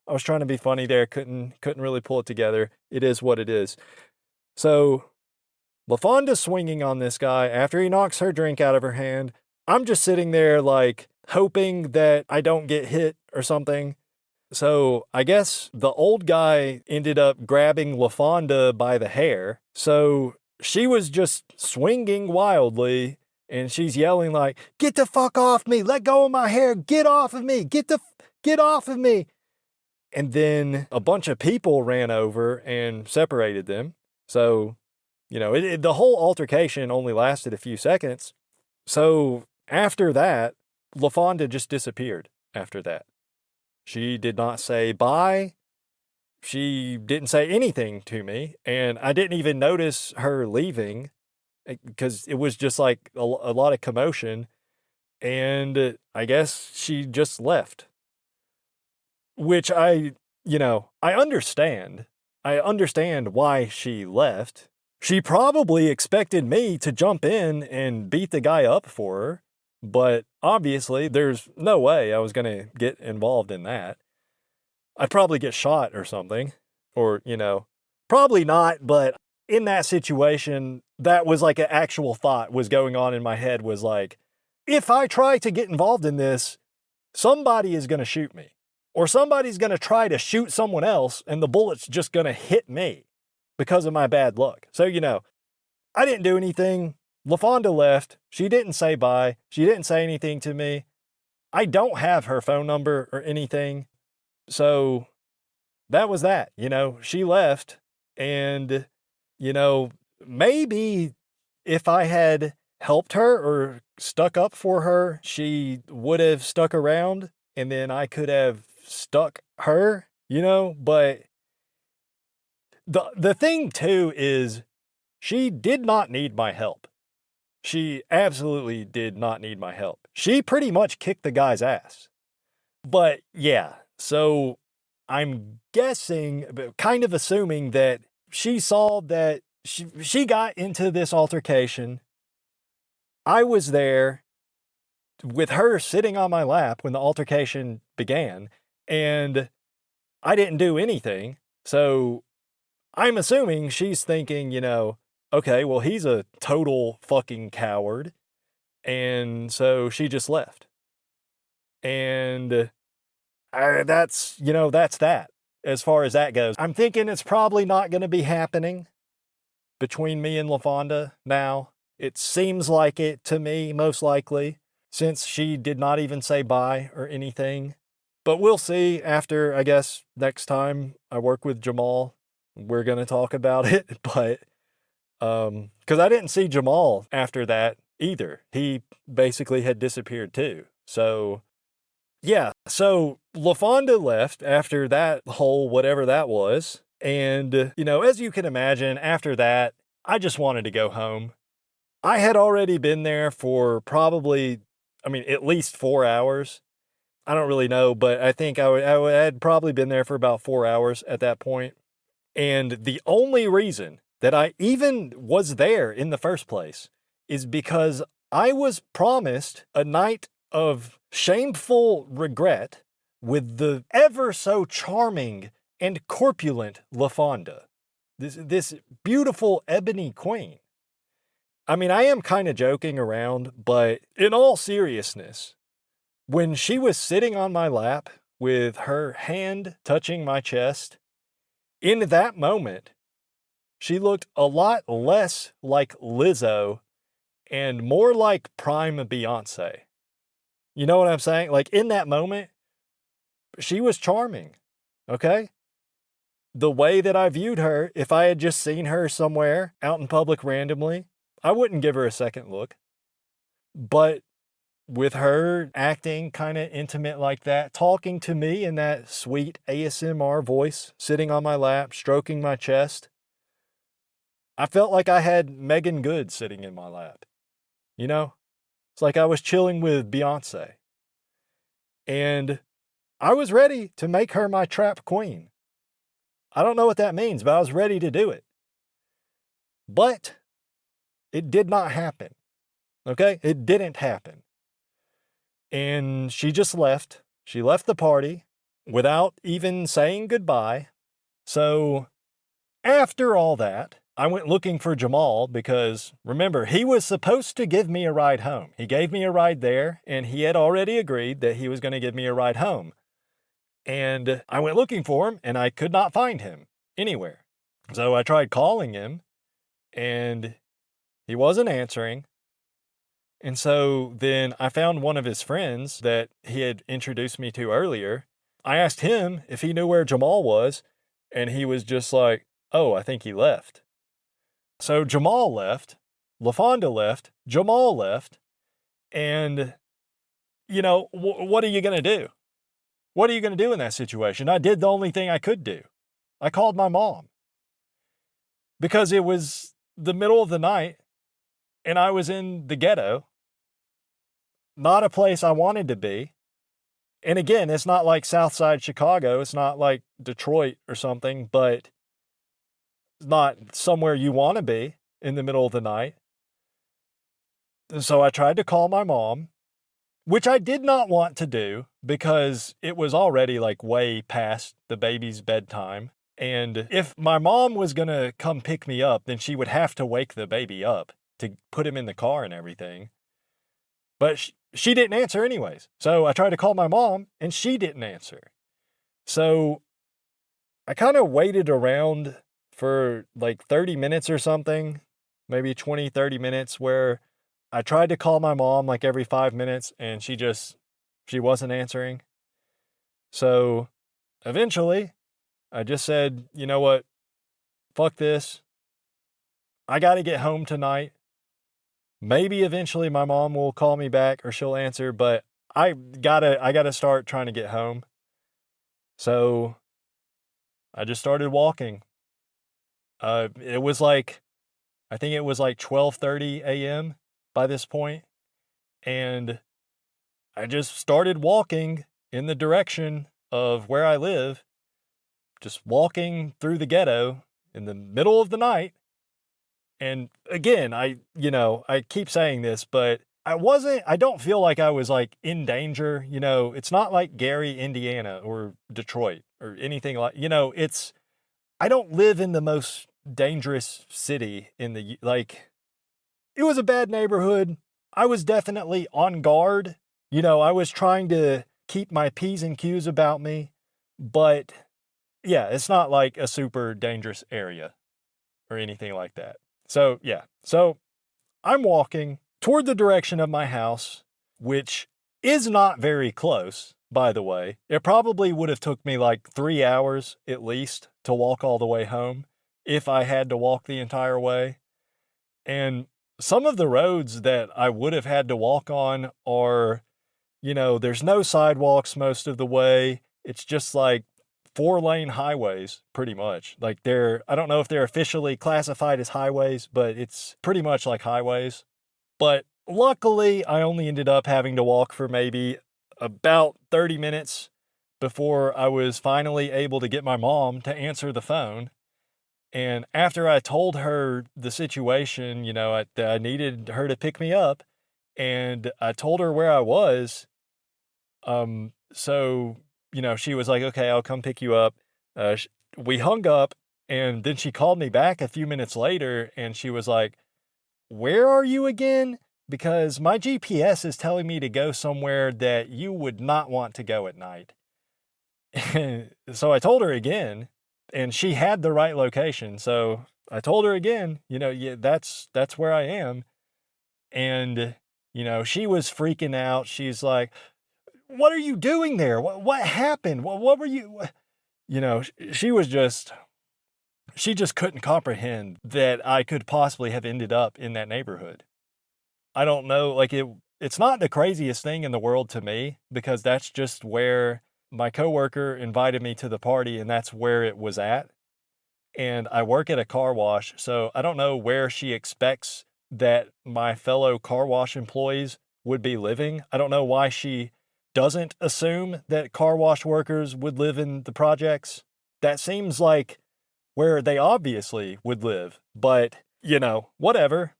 I was trying to be funny there. Couldn't really pull it together. It is what it is. So LaFonda's swinging on this guy after he knocks her drink out of her hand. I'm just sitting there like hoping that I don't get hit or something. So I guess the old guy ended up grabbing LaFonda by the hair. So she was just swinging wildly and she's yelling like, "Get the fuck off me. Let go of my hair. Get off of me. Get off of me." And then a bunch of people ran over and separated them. So, the whole altercation only lasted a few seconds. So after that, LaFonda just disappeared after that. She did not say bye. She didn't say anything to me. And I didn't even notice her leaving because it was just like a lot of commotion. And I guess she just left. Which I understand. I understand why she left. She probably expected me to jump in and beat the guy up for her. But obviously, there's no way I was going to get involved in that. I'd probably get shot or something. Or, probably not. But in that situation, that was like an actual thought was going on in my head was like, if I try to get involved in this, somebody is going to shoot me. Or somebody's going to try to shoot someone else and the bullet's just going to hit me because of my bad luck. So, I didn't do anything. LaFonda left. She didn't say bye. She didn't say anything to me. I don't have her phone number or anything. So that was that. She left. And, maybe if I had helped her or stuck up for her, she would have stuck around and then I could have stuck her, but the thing too is she did not need my help. She absolutely did not need my help. She pretty much kicked the guy's ass. But yeah, so I'm guessing, kind of assuming that she saw that she got into this altercation. I was there with her sitting on my lap when the altercation began, and I didn't do anything. So I'm assuming she's thinking, okay, well, he's a total fucking coward. And so she just left. And that's that as far as that goes. I'm thinking it's probably not going to be happening between me and LaFonda now. It seems like it to me, most likely, since she did not even say bye or anything. But we'll see after, I guess, next time I work with Jamal. We're going to talk about it. But, because I didn't see Jamal after that either. He basically had disappeared too. So, yeah. So LaFonda left after that whole whatever that was. And, as you can imagine, after that, I just wanted to go home. I had already been there for probably, at least 4 hours. I don't really know, but I think I had probably been there for about 4 hours at that point. And the only reason that I even was there in the first place is because I was promised a night of shameful regret with the ever so charming and corpulent LaFonda, this beautiful ebony queen. I am kind of joking around, but in all seriousness, when she was sitting on my lap with her hand touching my chest, in that moment, she looked a lot less like Lizzo and more like prime Beyonce. You know what I'm saying? Like, in that moment, she was charming, okay? The way that I viewed her, if I had just seen her somewhere out in public randomly, I wouldn't give her a second look. But with her acting kind of intimate like that, talking to me in that sweet ASMR voice, sitting on my lap, stroking my chest, I felt like I had Megan Good sitting in my lap. It's like I was chilling with Beyonce. And I was ready to make her my trap queen. I don't know what that means, but I was ready to do it. But it did not happen. Okay? It didn't happen. And she just left. She left the party without even saying goodbye. So after all that, I went looking for Jamal because, remember, he was supposed to give me a ride home. He gave me a ride there, and he had already agreed that he was going to give me a ride home. And I went looking for him, and I could not find him anywhere. So I tried calling him, and he wasn't answering. And so then I found one of his friends that he had introduced me to earlier. I asked him if he knew where Jamal was, and he was just like, oh, I think he left. So Jamal left, LaFonda left, Jamal left, and, what are you going to do? What are you going to do in that situation? I did the only thing I could do. I called my mom because it was the middle of the night and I was in the ghetto, not a place I wanted to be. And again, it's not like Southside Chicago. It's not like Detroit or something, but it's not somewhere you want to be in the middle of the night. And so I tried to call my mom, which I did not want to do because it was already like way past the baby's bedtime. And if my mom was going to come pick me up, then she would have to wake the baby up to put him in the car and everything. But she didn't answer anyways. So I tried to call my mom and she didn't answer. So I kind of waited around for like 30 minutes or something, maybe 20, 30 minutes, where I tried to call my mom like every 5 minutes and she wasn't answering. So eventually I just said, you know what? Fuck this. I got to get home tonight. Maybe eventually my mom will call me back or she'll answer, but I gotta start trying to get home. So I just started walking. It was like I think it was like 12:30 a.m. by this point, and I just started walking in the direction of where I live, just walking through the ghetto in the middle of the night. And again, I keep saying this, but I don't feel like I was like in danger. It's not like Gary, Indiana or Detroit or anything I don't live in the most dangerous city in it was a bad neighborhood. I was definitely on guard. I was trying to keep my P's and Q's about me, but yeah, it's not like a super dangerous area or anything like that. So, yeah. So, I'm walking toward the direction of my house, which is not very close, by the way. It probably would have took me like 3 hours at least to walk all the way home if I had to walk the entire way. And some of the roads that I would have had to walk on are, there's no sidewalks most of the way. It's just like 4-lane highways, pretty much. I don't know if they're officially classified as highways, but it's pretty much like highways. But luckily, I only ended up having to walk for maybe about 30 minutes before I was finally able to get my mom to answer the phone. And after I told her the situation, that I needed her to pick me up, and I told her where I was, so, she was like, okay, I'll come pick you up. We hung up, and then she called me back a few minutes later, and she was like, where are you again? Because my GPS is telling me to go somewhere that you would not want to go at night. So I told her again, and she had the right location. So I told her again, yeah, that's where I am. And, she was freaking out. She's like, what are you doing there? What happened? What were you, she was she just couldn't comprehend that I could possibly have ended up in that neighborhood. I don't know, it's not the craziest thing in the world to me because that's just where my coworker invited me to the party and that's where it was at. And I work at a car wash, so I don't know where she expects that my fellow car wash employees would be living. I don't know why she doesn't assume that car wash workers would live in the projects. That seems like where they obviously would live, but whatever.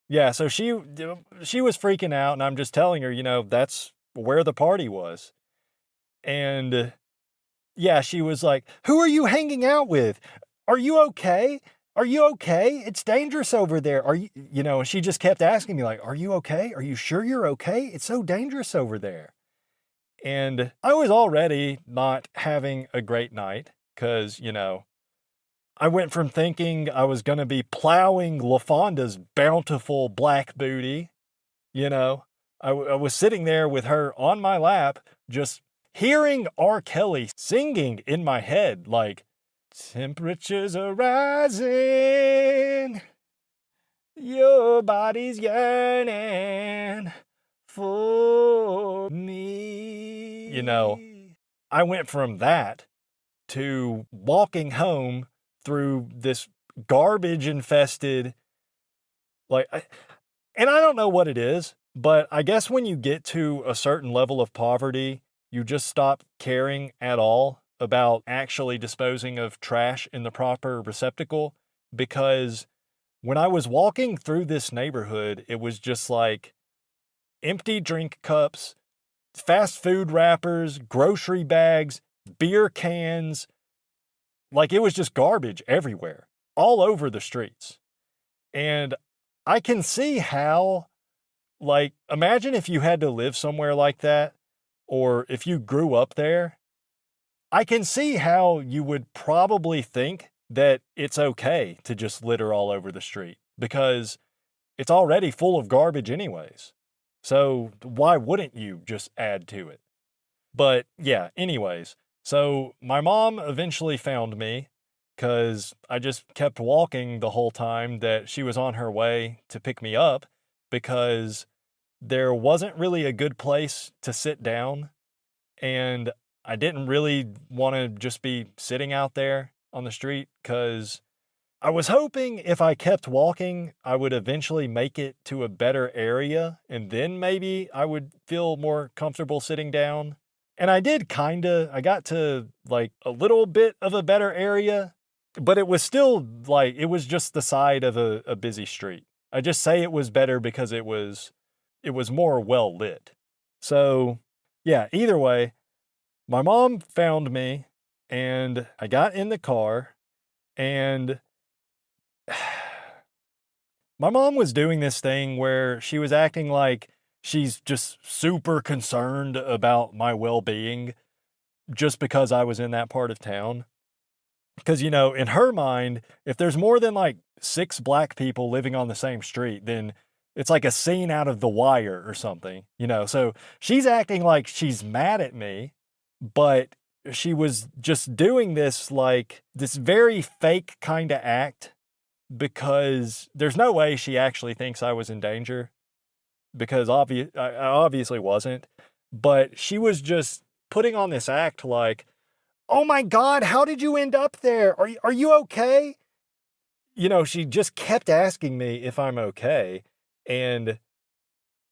Yeah, so she was freaking out and I'm just telling her, that's where the party was. And yeah, she was like, "Who are you hanging out with? Are you okay? Are you okay? It's dangerous over there. Are you, and she just kept asking me like, "Are you okay? Are you sure you're okay? It's so dangerous over there." And I was already not having a great night cuz, I went from thinking I was going to be plowing LaFonda's bountiful black booty, you know. I was sitting there with her on my lap, just hearing R. Kelly singing in my head, like, temperatures are rising, your body's yearning for me. I went from that to walking home through this garbage infested, and I don't know what it is, but I guess when you get to a certain level of poverty, you just stop caring at all about actually disposing of trash in the proper receptacle. Because when I was walking through this neighborhood, it was just like empty drink cups, fast food wrappers, grocery bags, beer cans. Like, it was just garbage everywhere, all over the streets. And I can see how, imagine if you had to live somewhere like that, or if you grew up there. I can see how you would probably think that it's okay to just litter all over the street because it's already full of garbage anyways. So why wouldn't you just add to it? But yeah, anyways, so my mom eventually found me because I just kept walking the whole time that she was on her way to pick me up. because there wasn't really a good place to sit down, and I didn't really want to just be sitting out there on the street because I was hoping if I kept walking, I would eventually make it to a better area, and then maybe I would feel more comfortable sitting down. And I did kinda. I got to, like, a little bit of a better area, but it was still, like, it was just the side of a busy street. I just say it was better because it was more well lit. So, yeah, either way, my mom found me, and I got in the car, and my mom was doing this thing where she was acting like she's just super concerned about my well-being just because I was in that part of town. Because, in her mind, if there's more than like 6 black people living on the same street, then it's like a scene out of The Wire or something. So she's acting like she's mad at me, but she was just doing this like this very fake kind of act because there's no way she actually thinks I was in danger because I obviously wasn't. But she was just putting on this act like, "Oh my God, how did you end up there? Are you okay?" She just kept asking me if I'm okay. And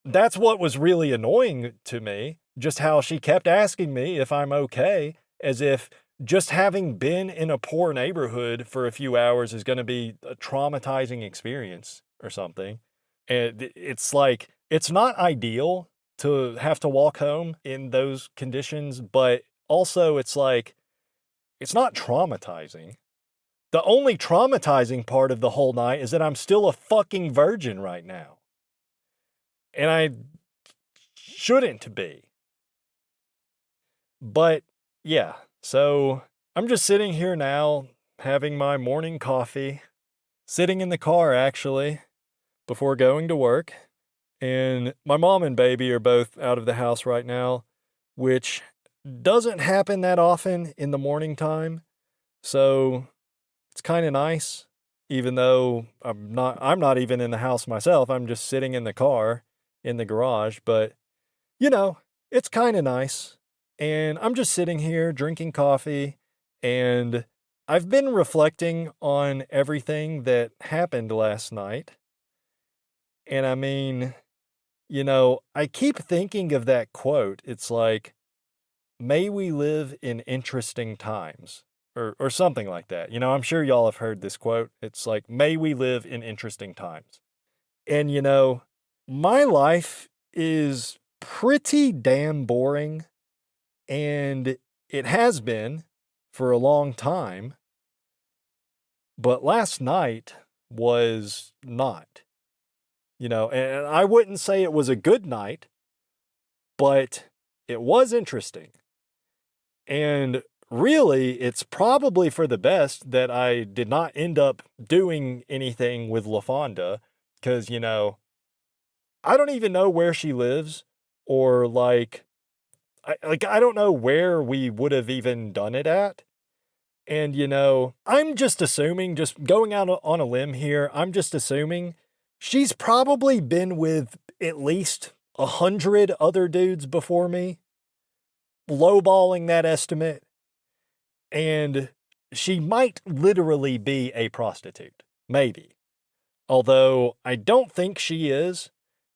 that's what was really annoying to me, just how she kept asking me if I'm okay, as if just having been in a poor neighborhood for a few hours is going to be a traumatizing experience or something. And it's like, it's not ideal to have to walk home in those conditions, but also it's like, it's not traumatizing. The only traumatizing part of the whole night is that I'm still a fucking virgin right now. And I shouldn't be. But yeah, so I'm just sitting here now having my morning coffee, sitting in the car actually, before going to work. And my mom and baby are both out of the house right now, which doesn't happen that often in the morning time. So it's kind of nice, even though I'm not even in the house myself. I'm just sitting in the car in the garage, but it's kind of nice. And I'm just sitting here drinking coffee, and I've been reflecting on everything that happened last night. And I mean, I keep thinking of that quote. It's like, may we live in interesting times, or something like that. I'm sure y'all have heard this quote. It's like, may we live in interesting times. And, my life is pretty damn boring, and it has been for a long time. But last night was not, and I wouldn't say it was a good night, but it was interesting. And really, it's probably for the best that I did not end up doing anything with LaFonda, because, I don't even know where she lives, or I don't know where we would have even done it at. And, I'm just assuming, just going out on a limb here, I'm just assuming she's probably been with at least 100 other dudes before me, lowballing that estimate. And she might literally be a prostitute. Maybe. Although I don't think she is,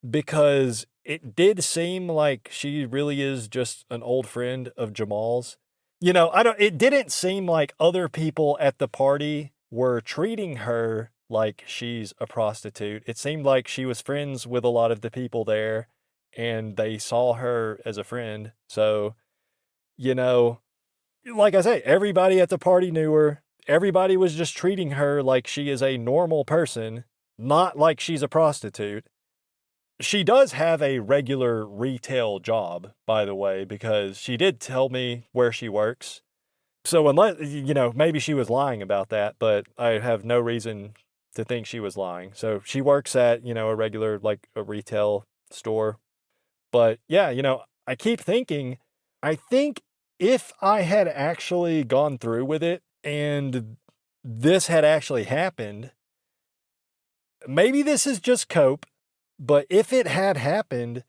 because it did seem like she really is just an old friend of Jamal's. It didn't seem like other people at the party were treating her like she's a prostitute. It seemed like she was friends with a lot of the people there, and they saw her as a friend. So, like I say, everybody at the party knew her. Everybody was just treating her like she is a normal person, not like she's a prostitute. She does have a regular retail job, by the way, because she did tell me where she works. So unless, maybe she was lying about that, but I have no reason to think she was lying. So she works at, a regular, like a retail store. But yeah, I keep thinking, I think if I had actually gone through with it and this had actually happened, maybe this is just cope. But if it had happened,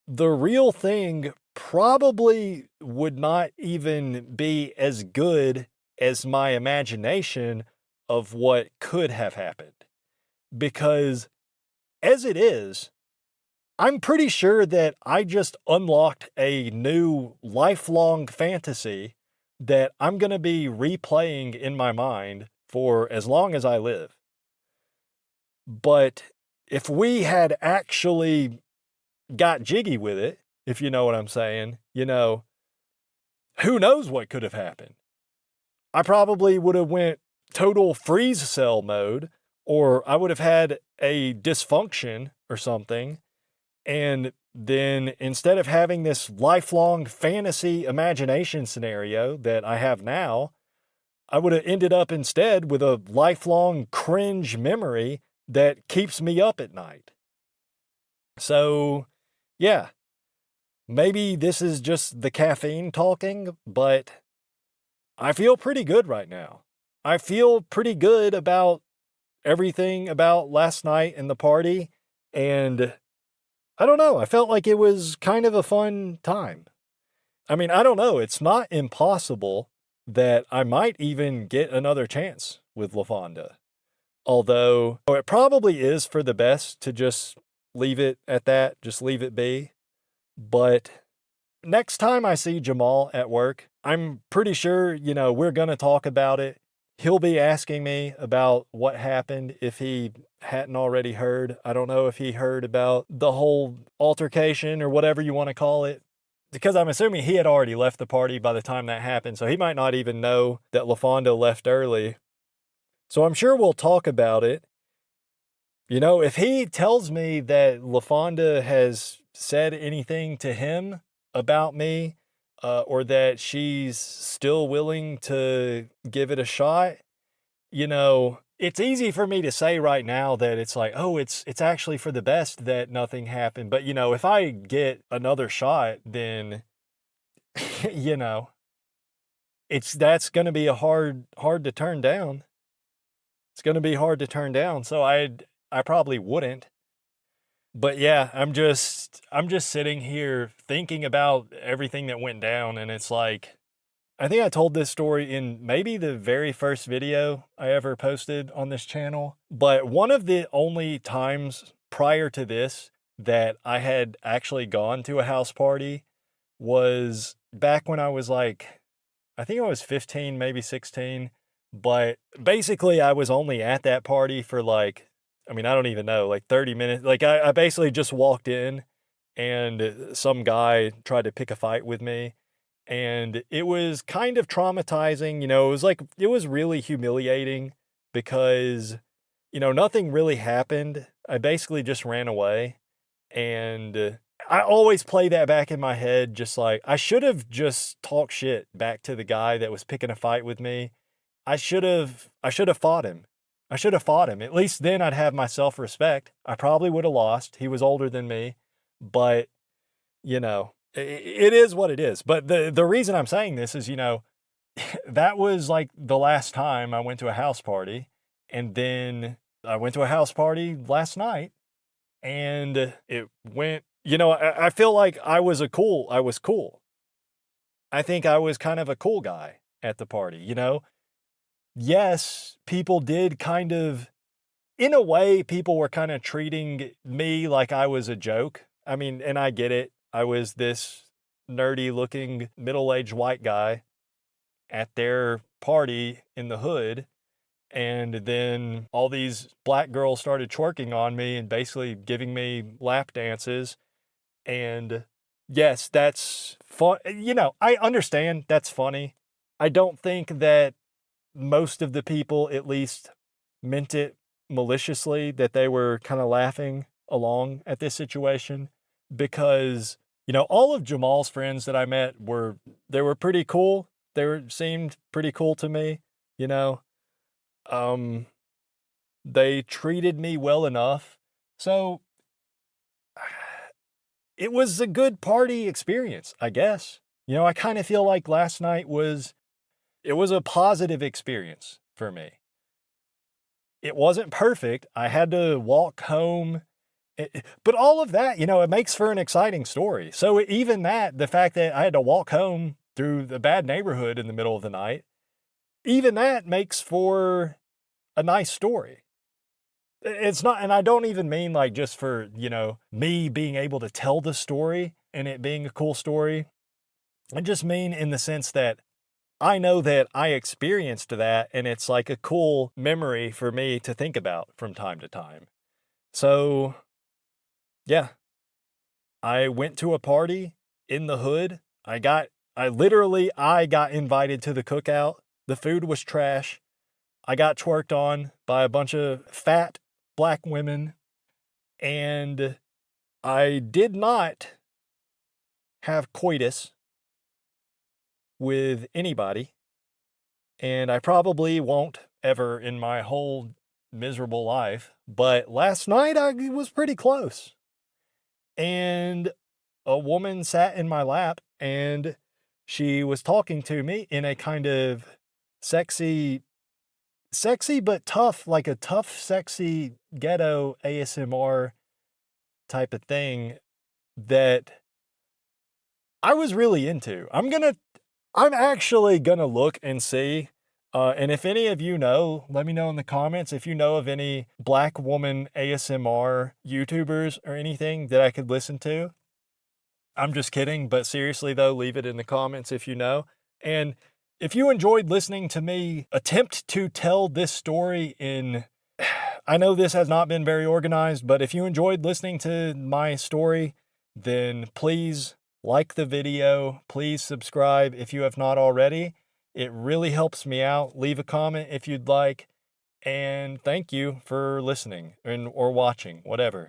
the real thing probably would not even be as good as my imagination of what could have happened. Because as it is, I'm pretty sure that I just unlocked a new lifelong fantasy that I'm going to be replaying in my mind for as long as I live. But if we had actually got jiggy with it, if you know what I'm saying, who knows what could have happened? I probably would have went total freeze cell mode, or I would have had a dysfunction or something. And then instead of having this lifelong fantasy imagination scenario that I have now, I would have ended up instead with a lifelong cringe memory that keeps me up at night. So, yeah, maybe this is just the caffeine talking, but I feel pretty good right now. I feel pretty good about everything about last night and the party, and I don't know, I felt like it was kind of a fun time. I mean, I don't know, it's not impossible that I might even get another chance with LaFonda. Although it probably is for the best to just leave it at that, just leave it be. But next time I see Jamal at work, I'm pretty sure, we're going to talk about it. He'll be asking me about what happened if he hadn't already heard. I don't know if he heard about the whole altercation or whatever you want to call it, because I'm assuming he had already left the party by the time that happened. So he might not even know that LaFonda left early. So I'm sure we'll talk about it. If he tells me that LaFonda has said anything to him about me, or that she's still willing to give it a shot, it's easy for me to say right now that it's like, oh, it's actually for the best that nothing happened. But, if I get another shot, then, that's going to be hard to turn down. It's going to be hard to turn down. So I probably wouldn't. But yeah, I'm just sitting here thinking about everything that went down, and it's like, I think I told this story in maybe the very first video I ever posted on this channel, but one of the only times prior to this that I had actually gone to a house party was back when I was like, I think I was 15, maybe 16, but basically I was only at that party for like, I don't even know, like 30 minutes. Like I basically just walked in and some guy tried to pick a fight with me. And it was kind of traumatizing, it was really humiliating because, nothing really happened. I basically just ran away. And I always play that back in my head, just like, I should have just talked shit back to the guy that was picking a fight with me. I should have fought him. I should have fought him. At least then I'd have my self-respect. I probably would have lost. He was older than me, but it is what it is. But the reason I'm saying this is, that was like the last time I went to a house party. And then I went to a house party last night and it went, I feel like I was cool. I think I was kind of a cool guy at the party, Yes, people did kind of, in a way, people were kind of treating me like I was a joke. And I get it. I was this nerdy looking middle-aged white guy at their party in the hood. And then all these black girls started twerking on me and basically giving me lap dances. And yes, that's fun. I understand that's funny. I don't think that most of the people at least meant it maliciously, that they were kind of laughing along at this situation, because all of Jamal's friends that I met were pretty cool. Seemed pretty cool to me, you know. They treated me well enough. So it was a good party experience, I guess. I kind of feel like last night was a positive experience for me. It wasn't perfect. I had to walk home But all of that, it makes for an exciting story. So even that, the fact that I had to walk home through the bad neighborhood in the middle of the night, even that makes for a nice story. It's not, and I don't even mean like just for, me being able to tell the story and it being a cool story. I just mean in the sense that I know that I experienced that and it's like a cool memory for me to think about from time to time. So, yeah, I went to a party in the hood. I got invited to the cookout. The food was trash. I got twerked on by a bunch of fat black women, and I did not have coitus with anybody, and I probably won't ever in my whole miserable life, but last night I was pretty close. And a woman sat in my lap, and she was talking to me in a kind of sexy but tough, like a tough, sexy ghetto ASMR type of thing that I was really into. I'm actually gonna look and see. And if any of you know, let me know in the comments if you know of any black woman ASMR YouTubers or anything that I could listen to. I'm just kidding, but seriously though, leave it in the comments if you know. And if you enjoyed listening to me attempt to tell this story I know this has not been very organized, but if you enjoyed listening to my story, then please like the video. Please subscribe if you have not already. It really helps me out. Leave a comment if you'd like. And thank you for listening or watching, whatever.